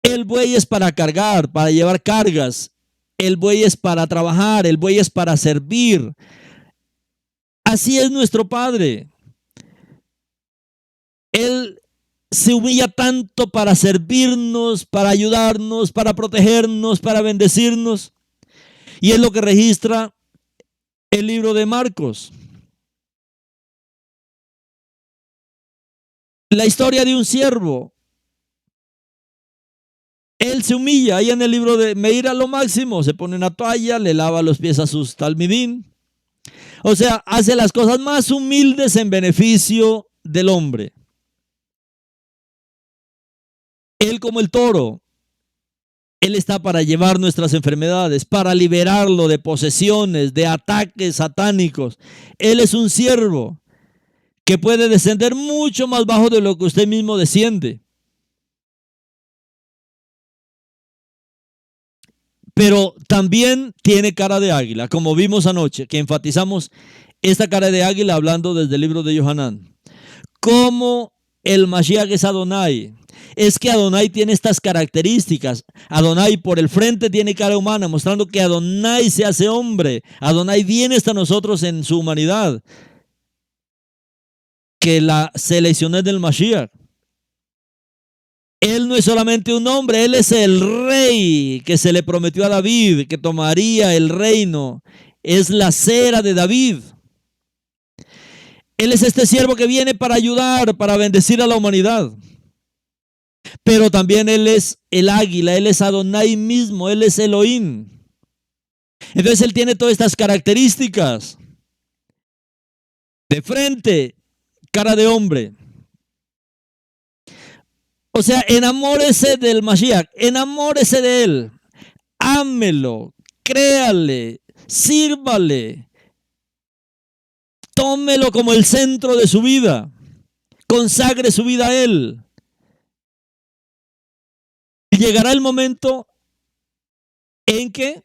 El buey es para cargar, para llevar cargas. El buey es para trabajar, el buey es para servir. Así es nuestro Padre. Él se humilla tanto para servirnos, para ayudarnos, para protegernos, para bendecirnos. Y es lo que registra el libro de Marcos. La historia de un siervo. Él se humilla ahí en el libro de Meir a lo máximo. Se pone una toalla, le lava los pies a sus talmidín. O sea, hace las cosas más humildes en beneficio del hombre. Él como el toro. Él está para llevar nuestras enfermedades, para liberarlo de posesiones, de ataques satánicos. Él es un siervo que puede descender mucho más bajo de lo que usted mismo desciende. Pero también tiene cara de águila, como vimos anoche, que enfatizamos esta cara de águila hablando desde el libro de Yohanan. Como el Mashiach es Adonai. Es que Adonai tiene estas características. Adonai por el frente tiene cara humana, mostrando que Adonai se hace hombre. Adonai viene hasta nosotros en su humanidad, que la seleccioné del Mashiach. Él no es solamente un hombre, él es el rey que se le prometió a David, que tomaría el reino. Es la cera de David. Él es este siervo que viene para ayudar, para bendecir a la humanidad. Pero también él es el águila, él es Adonai mismo, él es Elohim. Entonces él tiene todas estas características. De frente, cara de hombre. O sea, enamórese del Mashiach, enamórese de él, ámelo, créale, sírvale, tómelo como el centro de su vida, consagre su vida a él. Y llegará el momento en que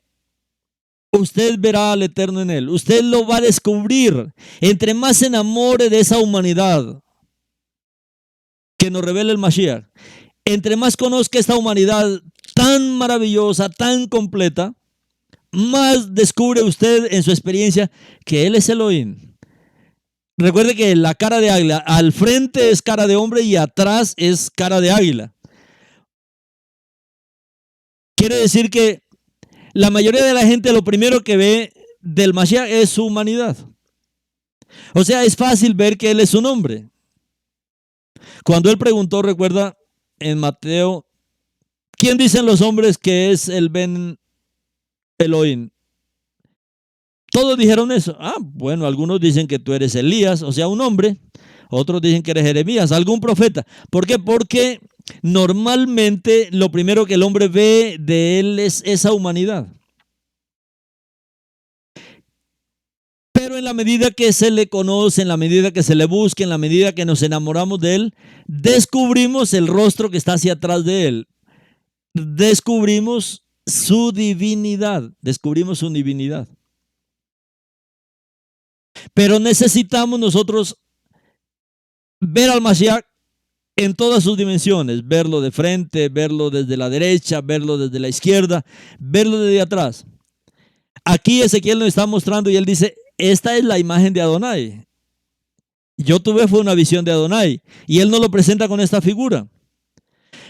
usted verá al Eterno en él, usted lo va a descubrir. Entre más se enamore de esa humanidad que nos revela el Mashiach, entre más conozca esta humanidad tan maravillosa, tan completa, más descubre usted en su experiencia que Él es Elohim. Recuerde que la cara de águila, al frente es cara de hombre y atrás es cara de águila. Quiere decir que la mayoría de la gente lo primero que ve del Mashiach es su humanidad. O sea, es fácil ver que Él es un hombre. Cuando Él preguntó, recuerda, en Mateo, ¿quién dicen los hombres que es el Ben Elohim? Todos dijeron eso. Bueno, algunos dicen que tú eres Elías, o sea, un hombre. Otros dicen que eres Jeremías, algún profeta. ¿Por qué? Porque normalmente lo primero que el hombre ve de él es esa humanidad. Pero en la medida que se le conoce, en la medida que se le busca, en la medida que nos enamoramos de él, descubrimos el rostro que está hacia atrás de él. Descubrimos su divinidad. Descubrimos su divinidad. Pero necesitamos nosotros ver al Mashiach en todas sus dimensiones, verlo de frente, verlo desde la derecha, verlo desde la izquierda, verlo desde atrás. Aquí Ezequiel nos está mostrando y él dice, esta es la imagen de Adonai. Yo tuve fue una visión de Adonai y él nos lo presenta con esta figura.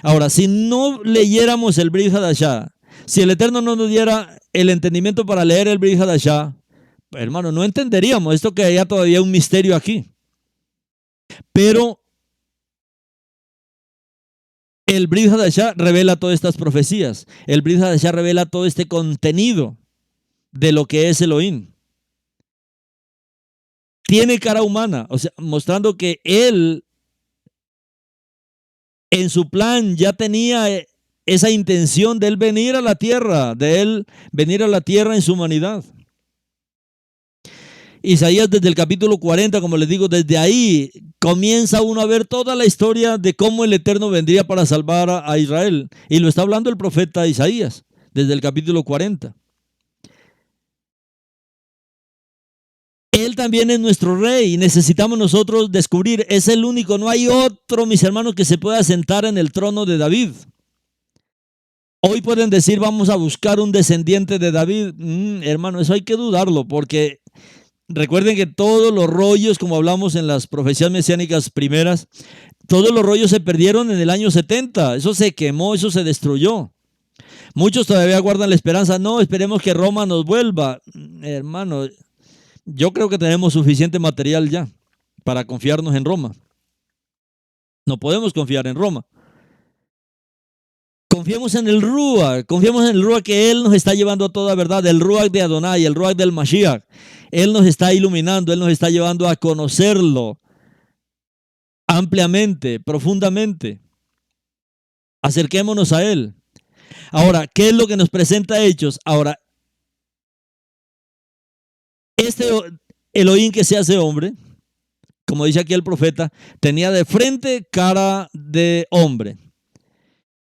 Ahora, si no leyéramos el Brit Hadashah, si el Eterno no nos diera el entendimiento para leer el Brit Hadashah, hermano, no entenderíamos esto, que haya todavía un misterio aquí. Pero el Brit Hadashah revela todas estas profecías. El Brit Hadashah revela todo este contenido de lo que es Elohim. Tiene cara humana, o sea, mostrando que él en su plan ya tenía esa intención de él venir a la tierra, de él venir a la tierra en su humanidad. Isaías desde el capítulo 40, como les digo, desde ahí comienza uno a ver toda la historia de cómo el Eterno vendría para salvar a Israel. Y lo está hablando el profeta Isaías desde el capítulo 40. Él también es nuestro rey y necesitamos nosotros descubrir, es el único, no hay otro, mis hermanos, que se pueda sentar en el trono de David. Hoy pueden decir, vamos a buscar un descendiente de David. Hermano, eso hay que dudarlo, porque recuerden que todos los rollos, como hablamos en las profecías mesiánicas primeras, todos los rollos se perdieron en el año 70. Eso se quemó, eso se destruyó. Muchos todavía guardan la esperanza. No, esperemos que Roma nos vuelva. Hermano, yo creo que tenemos suficiente material ya para confiarnos en Roma. No podemos confiar en Roma. Confiemos en el Ruach, confiemos en el Ruach, que Él nos está llevando a toda verdad, el Ruach de Adonai, el Ruach del Mashiach. Él nos está iluminando, Él nos está llevando a conocerlo ampliamente, profundamente. Acerquémonos a Él. Ahora, ¿qué es lo que nos presenta Hechos? Ahora, este Elohim que se hace hombre, como dice aquí el profeta, tenía de frente cara de hombre.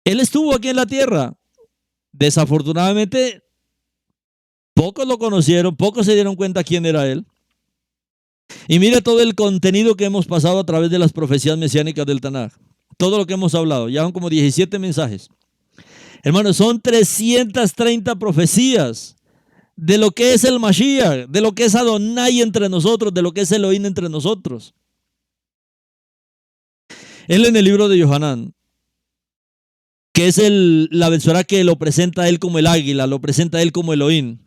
Él estuvo aquí en la tierra. Desafortunadamente, pocos lo conocieron, pocos se dieron cuenta quién era Él. Y mira todo el contenido que hemos pasado a través de las profecías mesiánicas del Tanaj. Todo lo que hemos hablado, ya son como 17 mensajes. Hermanos, son 330 profecías de lo que es el Mashiach, de lo que es Adonai entre nosotros, de lo que es Elohim entre nosotros. Él en el libro de Yohanan, que es la Betsorá que lo presenta a él como el águila, lo presenta a él como Elohim.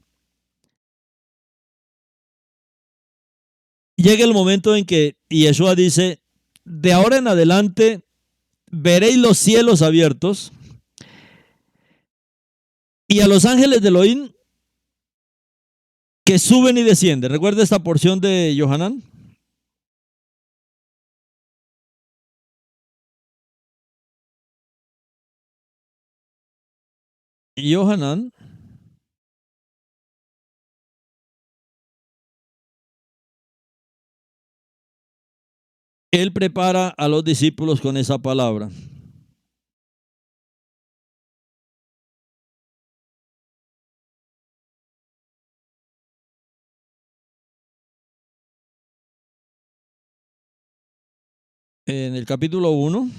Llega el momento en que Yeshua dice, de ahora en adelante veréis los cielos abiertos y a los ángeles de Elohim que suben y descienden. ¿Recuerda esta porción de Yohanan? Yohanan, él prepara a los discípulos con esa palabra. En el capítulo 1,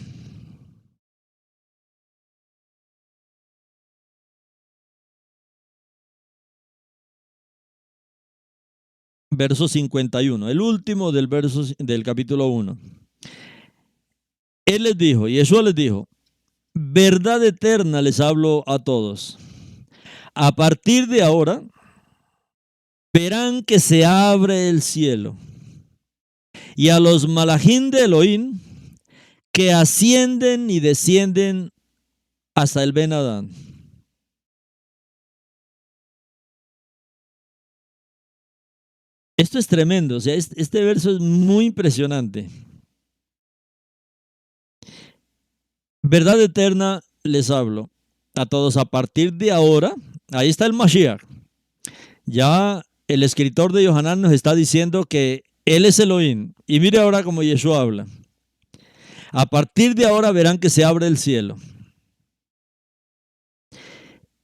verso 51, el último del capítulo 1. Él les dijo, Yeshua les dijo, verdad eterna les hablo a todos. A partir de ahora, verán que se abre el cielo y a los malajín de Elohim que ascienden y descienden hasta el Ben Adán. Esto es tremendo, o sea, este verso es muy impresionante. Verdad eterna les hablo a todos a partir de ahora. Ahí está el Mashiach. Ya el escritor de Yohanan nos está diciendo que Él es Elohim. Y mire ahora cómo Yeshua habla. A partir de ahora verán que se abre el cielo.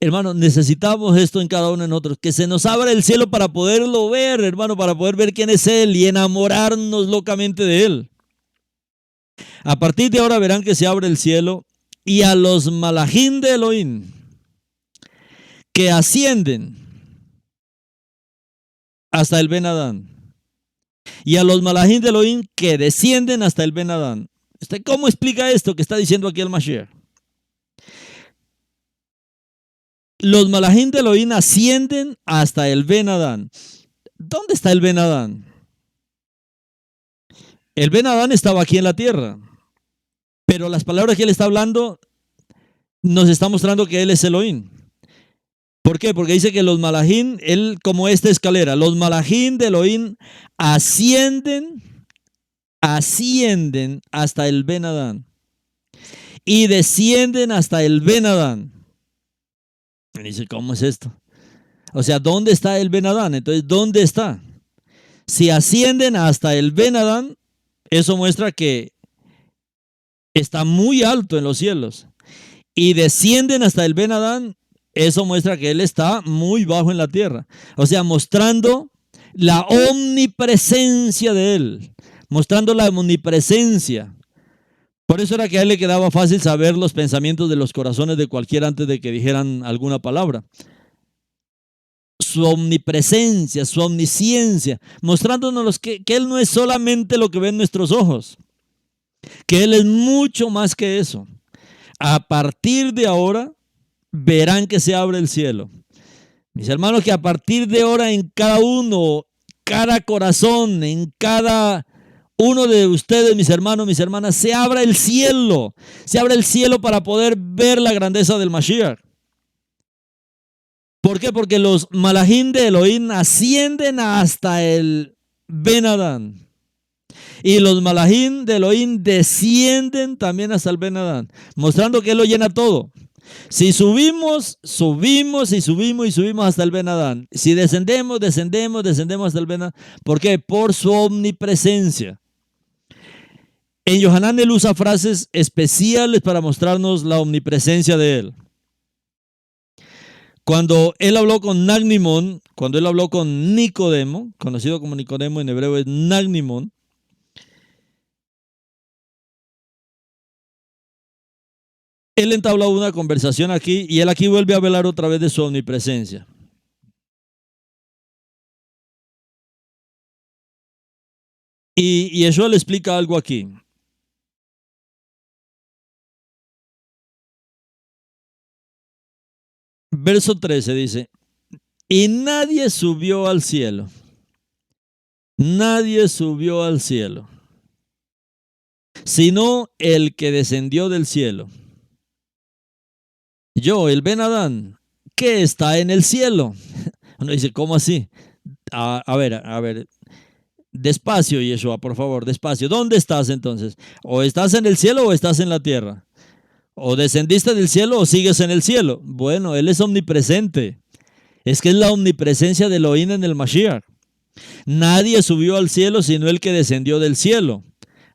Hermano, necesitamos esto en cada uno de nosotros, que se nos abra el cielo para poderlo ver, hermano, para poder ver quién es Él y enamorarnos locamente de Él. A partir de ahora verán que se abre el cielo y a los malajín de Elohim que ascienden hasta el Ben Adán y a los malajín de Elohim que descienden hasta el Ben Adán. ¿Cómo explica esto que está diciendo aquí el Mashiach? Los malajín de Elohim ascienden hasta el Ben Adán. ¿Dónde está el Ben Adán? El Ben Adán estaba aquí en la tierra, pero las palabras que él está hablando nos está mostrando que él es Elohim. ¿Por qué? Porque dice que los malajín, él como esta escalera, los malajín de Elohim ascienden hasta el Ben Adán y descienden hasta el Ben Adán. Y dice, ¿cómo es esto? O sea, ¿dónde está el Ben Adán? Entonces, ¿dónde está? Si ascienden hasta el Ben Adán, eso muestra que está muy alto en los cielos. Y descienden hasta el Ben Adán, eso muestra que él está muy bajo en la tierra. O sea, mostrando la omnipresencia de Él, mostrando la omnipresencia. Por eso era que a Él le quedaba fácil saber los pensamientos de los corazones de cualquiera antes de que dijeran alguna palabra. Su omnipresencia, su omnisciencia, mostrándonos que Él no es solamente lo que ven nuestros ojos, que Él es mucho más que eso. A partir de ahora, verán que se abre el cielo. Mis hermanos, que a partir de ahora en cada uno, cada corazón, en cada uno de ustedes, mis hermanos, mis hermanas, se abra el cielo. Se abre el cielo para poder ver la grandeza del Mashiach. ¿Por qué? Porque los malajim de Elohim ascienden hasta el Ben Adán. Y los malajim de Elohim descienden también hasta el Ben Adán, mostrando que Él lo llena todo. Si subimos, subimos y subimos y subimos hasta el Ben Adán. Si descendemos, descendemos, descendemos hasta el Ben Adán. ¿Por qué? Por su omnipresencia. En Yohanan Él usa frases especiales para mostrarnos la omnipresencia de Él. Cuando Él habló con Nagnimón, cuando Él habló con Nicodemo, conocido como Nicodemo en hebreo es Nagnimón, Él entabló una conversación aquí y Él aquí vuelve a hablar otra vez de su omnipresencia. Y Yeshua le explica algo aquí. Verso 13 dice, y nadie subió al cielo. Nadie subió al cielo, sino el que descendió del cielo. Yo, el Ben Adán, que está en el cielo. Uno dice, ¿cómo así? A ver. Despacio, Yeshua, por favor, despacio. ¿Dónde estás entonces? ¿O estás en el cielo o estás en la tierra? ¿O descendiste del cielo o sigues en el cielo? Bueno, Él es omnipresente. Es que es la omnipresencia de Elohim en el Mashiach. Nadie subió al cielo sino el que descendió del cielo.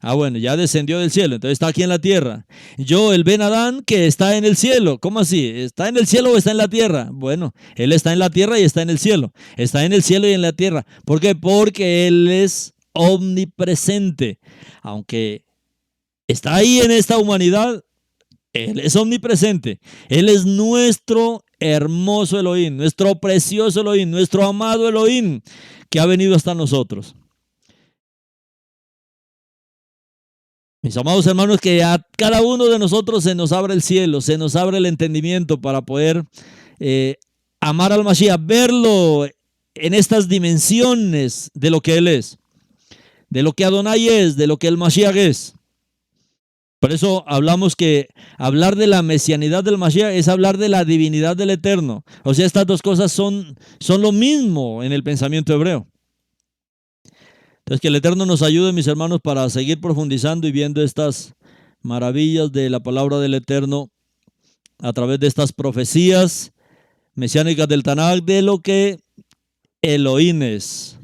Ah, bueno, ya descendió del cielo, entonces está aquí en la tierra. Yo, el Ben Adán, que está en el cielo. ¿Cómo así? ¿Está en el cielo o está en la tierra? Bueno, Él está en la tierra y está en el cielo. Está en el cielo y en la tierra. ¿Por qué? Porque Él es omnipresente. Aunque está ahí en esta humanidad, Él es omnipresente. Él es nuestro hermoso Elohim, nuestro precioso Elohim, nuestro amado Elohim, que ha venido hasta nosotros. Mis amados hermanos, que a cada uno de nosotros se nos abre el cielo, se nos abre el entendimiento para poder amar al Mashiach, verlo en estas dimensiones de lo que Él es, de lo que Adonai es, de lo que el Mashiach es. Por eso hablamos que hablar de la mesianidad del Mashiach es hablar de la divinidad del Eterno. O sea, estas dos cosas son lo mismo en el pensamiento hebreo. Entonces, que el Eterno nos ayude, mis hermanos, para seguir profundizando y viendo estas maravillas de la palabra del Eterno a través de estas profecías mesiánicas del Tanaj, de lo que Elohim es.